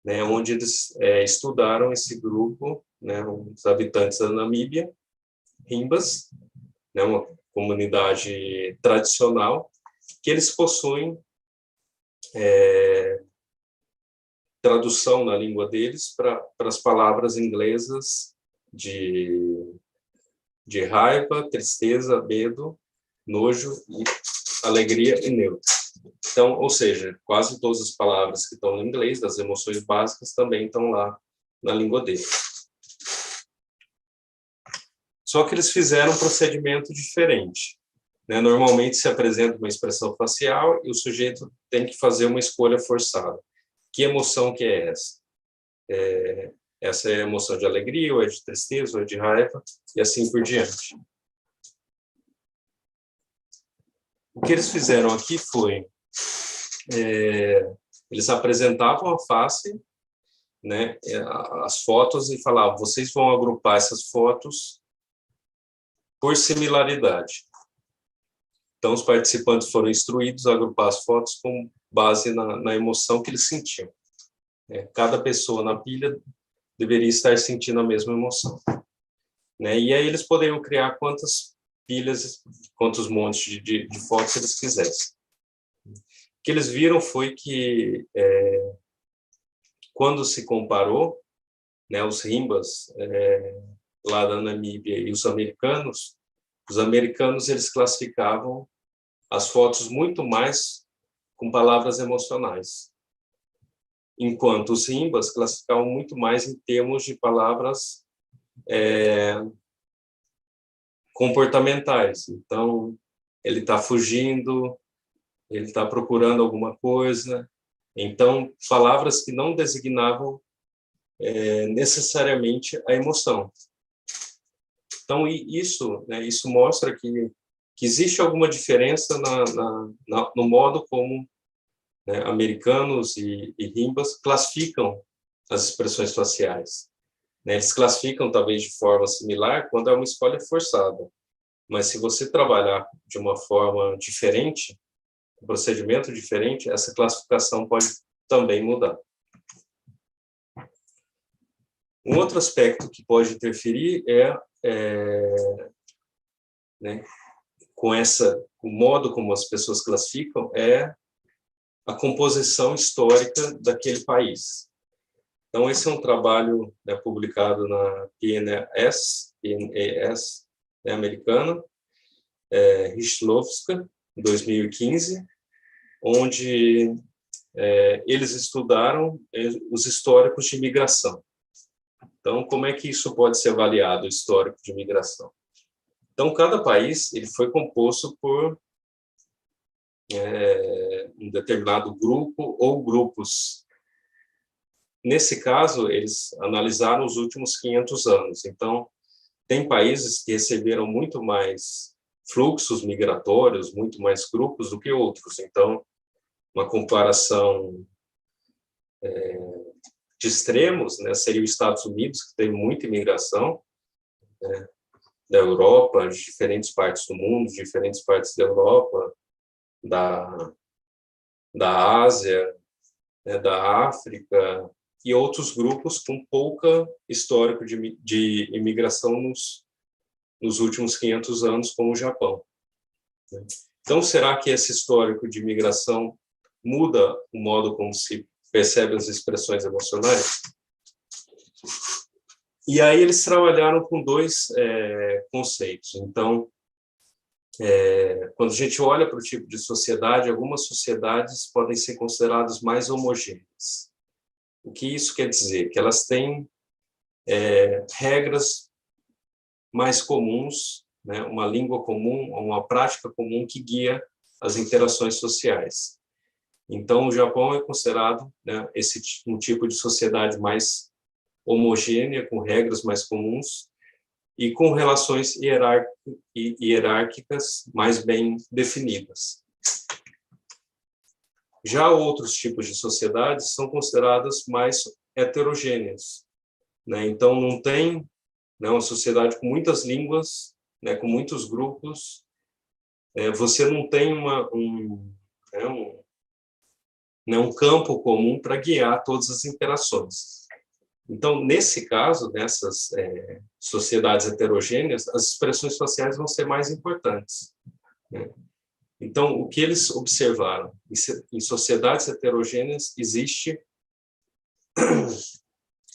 né, onde eles estudaram esse grupo, né, os habitantes da Namíbia, Rimbas, né, uma comunidade tradicional, que eles possuem tradução na língua deles para as palavras inglesas de raiva, tristeza, medo, nojo, e alegria e neutro. Então, ou seja, quase todas as palavras que estão no inglês, das emoções básicas, também estão lá na língua deles. Só que eles fizeram um procedimento diferente, né? Normalmente se apresenta uma expressão facial e o sujeito tem que fazer uma escolha forçada. Que emoção que é essa? Essa é a emoção de alegria, ou é de tristeza, ou é de raiva, e assim por diante. O que eles fizeram aqui foi, eles apresentavam a face, né, as fotos, e falavam, vocês vão agrupar essas fotos por similaridade. Então, os participantes foram instruídos a agrupar as fotos com base na emoção que eles sentiam. Cada pessoa na pilha deveria estar sentindo a mesma emoção. Né? E aí eles poderiam criar quantas pilhas, quantos montes de fotos eles quisessem. O que eles viram foi que, quando se comparou, né, os Rimbas lá da Namíbia e os americanos eles classificavam as fotos muito mais com palavras emocionais, enquanto os Rimbas classificavam muito mais em termos de palavras comportamentais. Então, ele está fugindo, ele está procurando alguma coisa. Então, palavras que não designavam necessariamente a emoção. Então, isso, né, isso mostra que existe alguma diferença no modo como, né, americanos e Rimbas classificam as expressões faciais. Né? Eles classificam, talvez, de forma similar quando é uma escolha forçada. Mas se você trabalhar de uma forma diferente, um procedimento diferente, essa classificação pode também mudar. Um outro aspecto que pode interferir né, o modo como as pessoas classificam é a composição histórica daquele país. Então, esse é um trabalho, né, publicado na PNAS, né, americana, Richlovska, em 2015, onde eles estudaram os históricos de imigração. Então, como é que isso pode ser avaliado, o histórico de imigração? Então, cada país ele foi composto por um determinado grupo ou grupos. Nesse caso, eles analisaram os últimos 500 anos. Então, tem países que receberam muito mais fluxos migratórios, muito mais grupos do que outros. Então, uma comparação de extremos, né, seria os Estados Unidos, que tem muita imigração, né, da Europa, de diferentes partes do mundo, de diferentes partes da Europa, da Ásia, né, da África, e outros grupos com pouca histórico de imigração nos últimos 500 anos, como o Japão. Então, será que esse histórico de imigração muda o modo como se percebe as expressões emocionais? E aí eles trabalharam com dois conceitos. Então, quando a gente olha para o tipo de sociedade, algumas sociedades podem ser consideradas mais homogêneas. O que isso quer dizer? Que elas têm regras mais comuns, né? Uma língua comum, uma prática comum que guia as interações sociais. Então, o Japão é considerado, né, um tipo de sociedade mais homogênea, com regras mais comuns e com relações hierárquicas mais bem definidas. Já outros tipos de sociedades são consideradas mais heterogêneas, né? Então, não tem, né, uma sociedade com muitas línguas, né, com muitos grupos, você não tem um campo comum para guiar todas as interações. Então, nesse caso, nessas sociedades heterogêneas, as expressões faciais vão ser mais importantes, né? Então, o que eles observaram? Em sociedades heterogêneas existe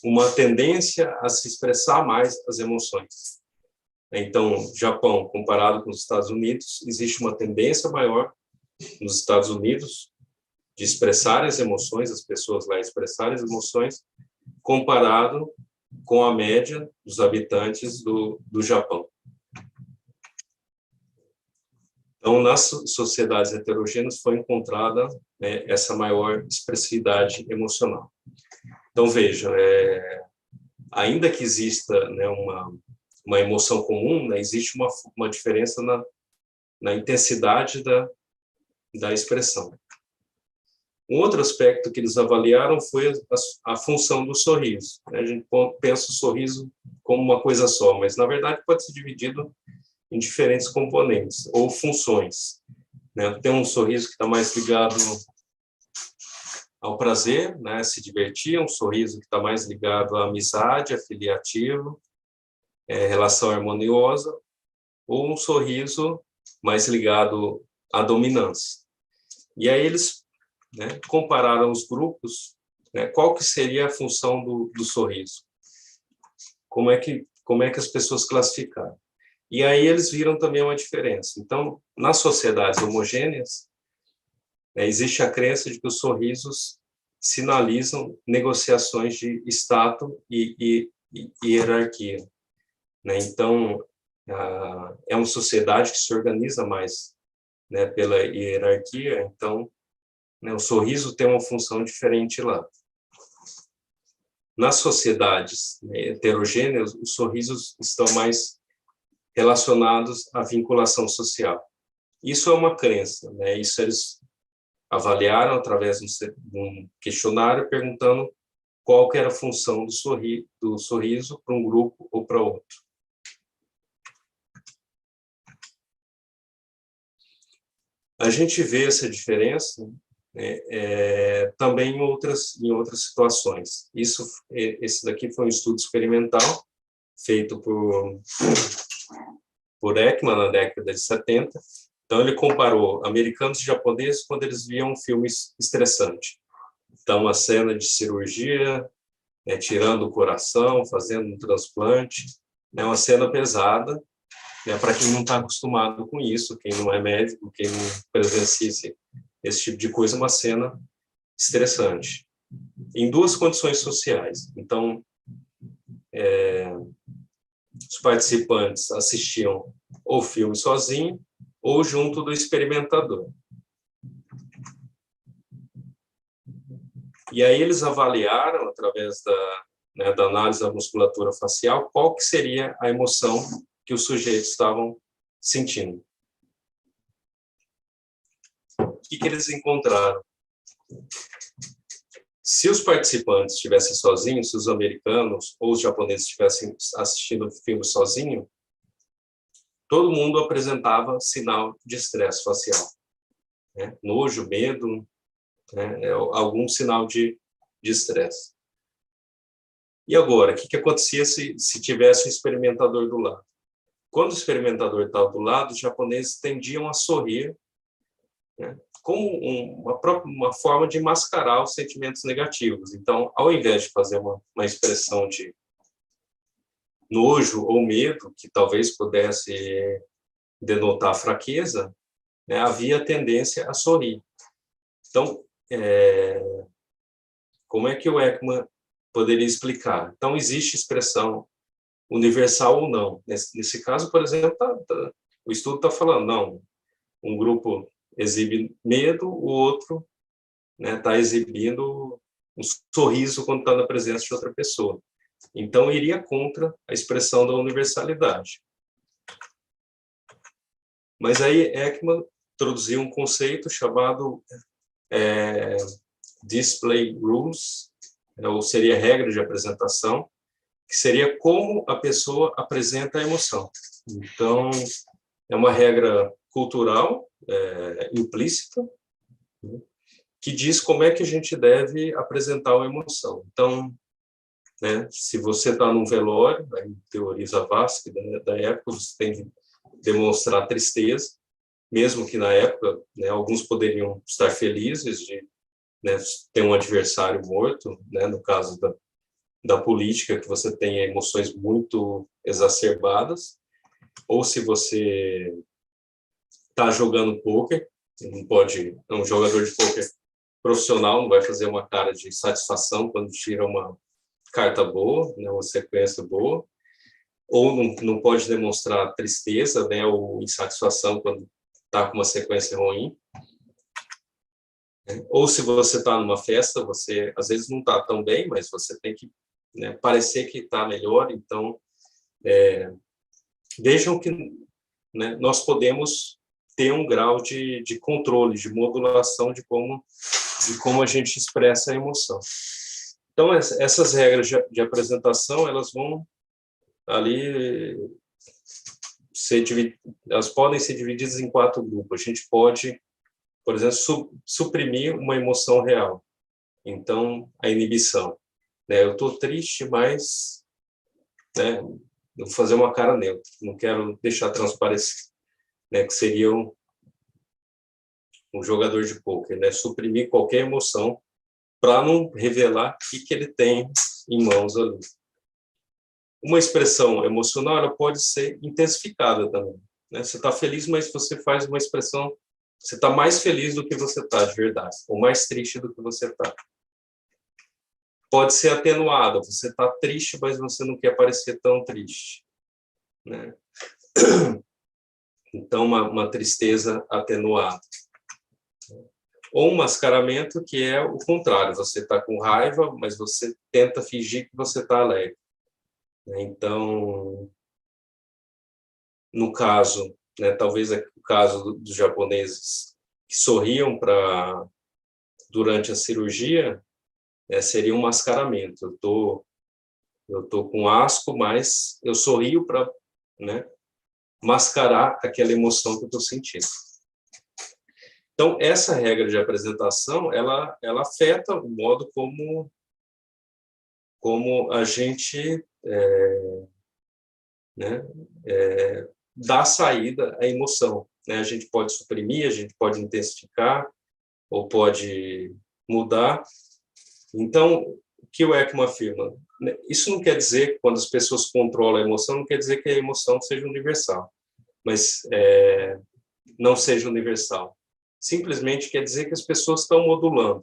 uma tendência a se expressar mais as emoções. Então, Japão, comparado com os Estados Unidos, existe uma tendência maior nos Estados Unidos de expressar as emoções, as pessoas lá expressarem as emoções, comparado com a média dos habitantes do Japão. Então, nas sociedades heterogêneas foi encontrada, né, essa maior expressividade emocional. Então, veja, ainda que exista, né, uma emoção comum, né, existe uma diferença na intensidade da expressão. Um outro aspecto que eles avaliaram foi a função do sorriso. A gente pensa o sorriso como uma coisa só, mas, na verdade, pode ser dividido em diferentes componentes ou funções, né? Tem um sorriso que está mais ligado ao prazer, né, se divertir, um sorriso que está mais ligado à amizade, afiliativo, relação harmoniosa, ou um sorriso mais ligado à dominância. E aí eles, né, compararam os grupos, né, qual que seria a função do sorriso, como é que as pessoas classificaram. E aí eles viram também uma diferença. Então, nas sociedades homogêneas, existe a crença de que os sorrisos sinalizam negociações de status e hierarquia, né? Então, é uma sociedade que se organiza mais, né, pela hierarquia. Então, né, o sorriso tem uma função diferente lá. Nas sociedades, né, heterogêneas, os sorrisos estão mais relacionados à vinculação social. Isso é uma crença, né? Isso eles avaliaram através de um questionário perguntando qual que era a função do sorriso para um grupo ou para outro. A gente vê essa diferença, né, também em outras situações. Esse daqui foi um estudo experimental feito por Ekman na década de 70. Então, ele comparou americanos e japoneses quando eles viam um filme estressante. Então, uma cena de cirurgia, né, tirando o coração, fazendo um transplante, né, uma cena pesada, né, para quem não está acostumado com isso, quem não é médico, quem não presencia esse tipo de coisa, uma cena estressante. Em duas condições sociais. Então, os participantes assistiam ou filme sozinho ou junto do experimentador. E aí eles avaliaram, através da análise da musculatura facial, qual que seria a emoção que os sujeitos estavam sentindo. O que eles encontraram? Se os participantes estivessem sozinhos, se os americanos ou os japoneses estivessem assistindo o filme sozinho, todo mundo apresentava sinal de estresse facial, né? Nojo, medo, né? Algum sinal de estresse. E agora, o que acontecia se tivesse um experimentador do lado? Quando o experimentador estava do lado, os japoneses tendiam a sorrir, né, como uma forma de mascarar os sentimentos negativos. Então, ao invés de fazer uma expressão de nojo ou medo, que talvez pudesse denotar fraqueza, né, havia tendência a sorrir. Então, como é que o Ekman poderia explicar? Então, existe expressão universal ou não. Nesse caso, por exemplo, o estudo está falando, não, um grupo exibe medo, o outro está exibindo um sorriso quando está na presença de outra pessoa. Então, iria contra a expressão da universalidade. Mas aí Ekman introduziu um conceito chamado display rules, ou seria regra de apresentação, que seria como a pessoa apresenta a emoção. Então, é uma regra cultural, implícita, né, que diz como é que a gente deve apresentar uma emoção. Então, né, se você está num velório, aí teoriza Vasque da época, você tem que demonstrar tristeza, mesmo que na época, né, alguns poderiam estar felizes de, né, ter um adversário morto, né, no caso da política, que você tem emoções muito exacerbadas, ou se você está jogando pôquer, não pode, um jogador de pôquer profissional não vai fazer uma cara de satisfação quando tira uma carta boa, né, uma sequência boa, ou não pode demonstrar tristeza, né, ou insatisfação quando está com uma sequência ruim. Ou se você está numa festa, você às vezes não está tão bem, mas você tem que, né, parecer que está melhor. Então, vejam que, né, nós podemos ter um grau de controle, de modulação de como a gente expressa a emoção. Então, essas regras de apresentação, elas vão ali elas podem ser divididas em 4 grupos. A gente pode, por exemplo, suprimir uma emoção real. Então, a inibição. Né? Eu estou triste, mas, né, vou fazer uma cara neutra, não quero deixar transparecer, né, que seria um jogador de pôquer, né? Suprimir qualquer emoção para não revelar o que ele tem em mãos ali. Uma expressão emocional, ela pode ser intensificada também, né? Você está feliz, mas você faz uma expressão, você está mais feliz do que você está de verdade, ou mais triste do que você está. Pode ser atenuada, você está triste, mas você não quer parecer tão triste, né? Então, uma tristeza atenuada. Ou um mascaramento, que é o contrário, você está com raiva, mas você tenta fingir que você está alegre. Então, no caso, né, talvez o caso dos japoneses que sorriam durante a cirurgia, seria um mascaramento. Eu tô com asco, mas eu sorrio para, né, mascarar aquela emoção que eu estou sentindo. Então, essa regra de apresentação, ela afeta o modo como a gente dá saída à emoção, né? A gente pode suprimir, a gente pode intensificar, ou pode mudar. Então, o que o Ekman afirma? Isso não quer dizer que quando as pessoas controlam a emoção, não quer dizer que a emoção seja universal, mas não seja universal. Simplesmente quer dizer que as pessoas estão modulando,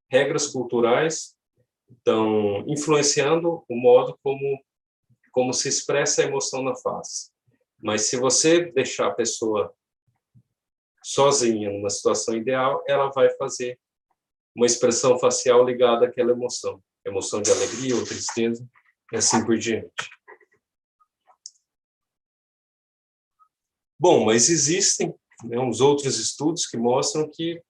regras culturais estão influenciando o modo como se expressa a emoção na face. Mas se você deixar a pessoa sozinha numa situação ideal, ela vai fazer uma expressão facial ligada àquela emoção de alegria ou tristeza, e assim por diante. Bom, mas existem, né, uns outros estudos que mostram que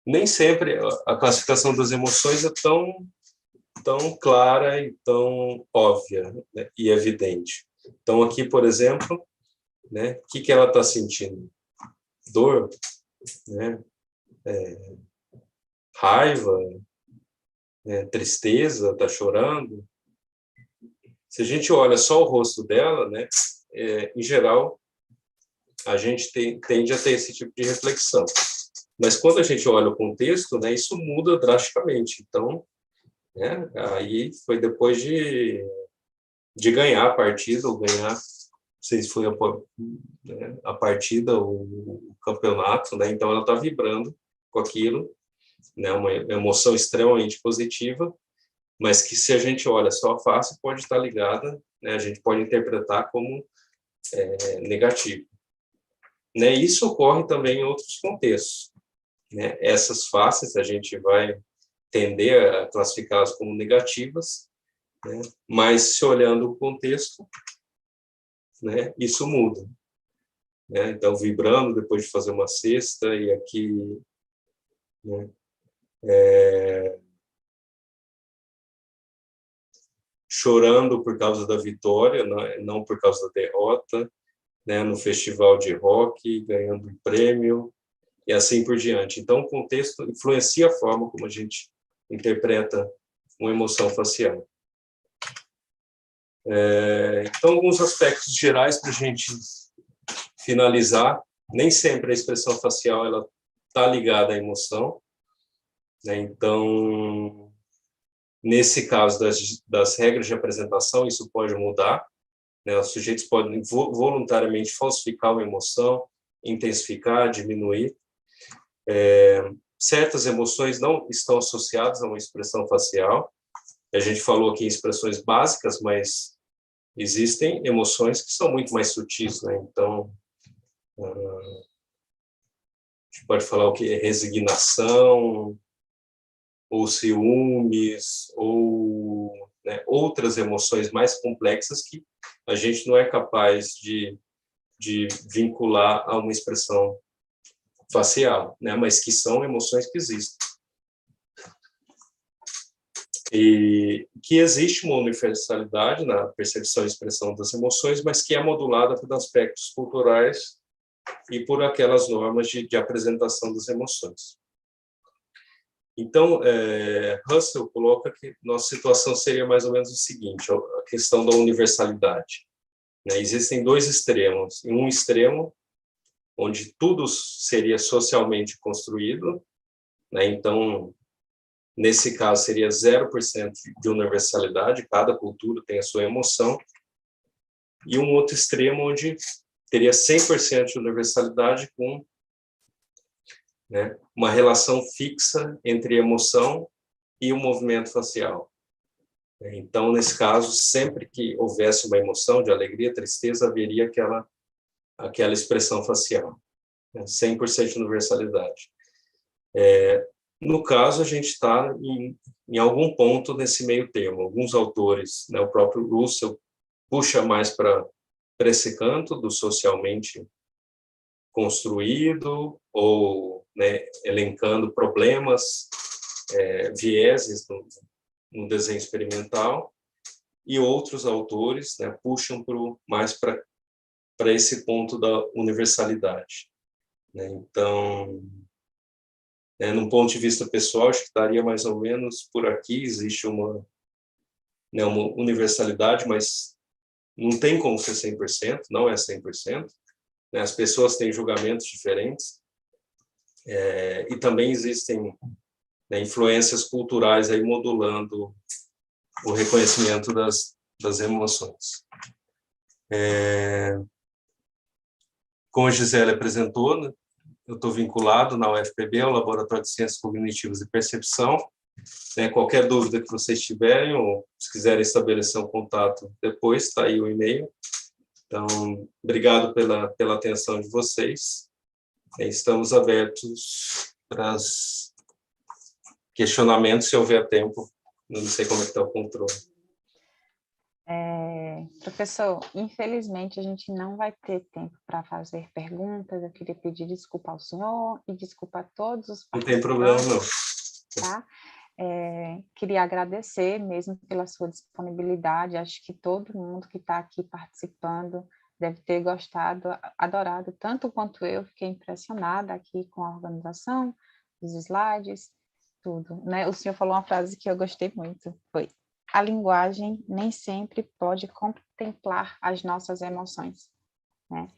nem sempre a classificação das emoções é tão clara e tão óbvia, né, e evidente. Então, aqui, por exemplo, né, o que ela está sentindo? Dor, né, raiva, tristeza, está chorando. Se a gente olha só o rosto dela, né, em geral, a gente tende a ter esse tipo de reflexão. Mas quando a gente olha o contexto, né, isso muda drasticamente. Então, né, aí foi depois de ganhar a partida, ou ganhar, não sei se foi a partida, o campeonato, né, então ela está vibrando com aquilo, né, uma emoção extremamente positiva, mas que se a gente olha só a face, pode estar ligada, né, a gente pode interpretar como negativo. Né, isso ocorre também em outros contextos. Né, essas faces a gente vai tender a classificá-las como negativas, né, mas se olhando o contexto, né, isso muda. Né, então, vibrando depois de fazer uma cesta, e aqui, né, chorando por causa da vitória, não por causa da derrota, né, no festival de rock, ganhando um prêmio, e assim por diante. Então, o contexto influencia a forma como a gente interpreta uma emoção facial. Então, alguns aspectos gerais para a gente finalizar. Nem sempre a expressão facial ela está ligada à emoção, né? Então, nesse caso das regras de apresentação, isso pode mudar, né? Os sujeitos podem voluntariamente falsificar uma emoção, intensificar, diminuir. Certas emoções não estão associadas a uma expressão facial. A gente falou aqui em expressões básicas, mas existem emoções que são muito mais sutis, né? Então, a gente pode falar o que é resignação, ou ciúmes, ou, né, outras emoções mais complexas que a gente não é capaz de vincular a uma expressão facial, né? Mas que são emoções que existem. E que existe uma universalidade na percepção e expressão das emoções, mas que é modulada por aspectos culturais e por aquelas normas de apresentação das emoções. Então, Russell coloca que nossa situação seria mais ou menos o seguinte, a questão da universalidade. Né? Existem dois extremos. Em um extremo, onde tudo seria socialmente construído, né? Então, nesse caso, seria 0% de universalidade, cada cultura tem a sua emoção, e um outro extremo onde teria 100% de universalidade com, né, uma relação fixa entre emoção e o movimento facial. Então, nesse caso, sempre que houvesse uma emoção de alegria, tristeza, haveria aquela expressão facial, né, 100% de universalidade. No caso, a gente está em algum ponto nesse meio termo. Alguns autores, né, o próprio Russell, puxa mais para esse canto do socialmente construído, ou, né, elencando problemas, vieses no desenho experimental, e outros autores, né, puxam mais para esse ponto da universalidade. Né? Então, num ponto de vista pessoal, acho que estaria mais ou menos por aqui. Existe uma universalidade, mas não tem como ser 100%, não é 100%. Né? As pessoas têm julgamentos diferentes, e também existem, né, influências culturais aí modulando o reconhecimento das emoções. Como a Gisele apresentou, né, eu estou vinculado na UFPB, ao Laboratório de Ciências Cognitivas e Percepção. Né, qualquer dúvida que vocês tiverem, ou se quiserem estabelecer um contato depois, está aí o e-mail. Então, obrigado pela atenção de vocês. Estamos abertos para os questionamentos, se houver tempo. Não sei como é que está o controle. Professor, infelizmente a gente não vai ter tempo para fazer perguntas. Eu queria pedir desculpa ao senhor e desculpa a todos os participantes. Não tem problema, não. Tá? Queria agradecer mesmo pela sua disponibilidade. Acho que todo mundo que está aqui participando deve ter gostado, adorado, tanto quanto eu. Fiquei impressionada aqui com a organização dos slides, tudo, né? O senhor falou uma frase que eu gostei muito, foi: a linguagem nem sempre pode contemplar as nossas emoções, né?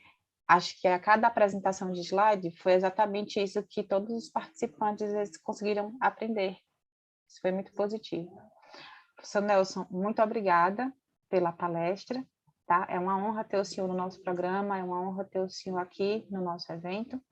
Acho que a cada apresentação de slide foi exatamente isso que todos os participantes eles conseguiram aprender. Isso foi muito positivo. Professor Nelson, muito obrigada pela palestra, tá? É uma honra ter o senhor no nosso programa, é uma honra ter o senhor aqui no nosso evento.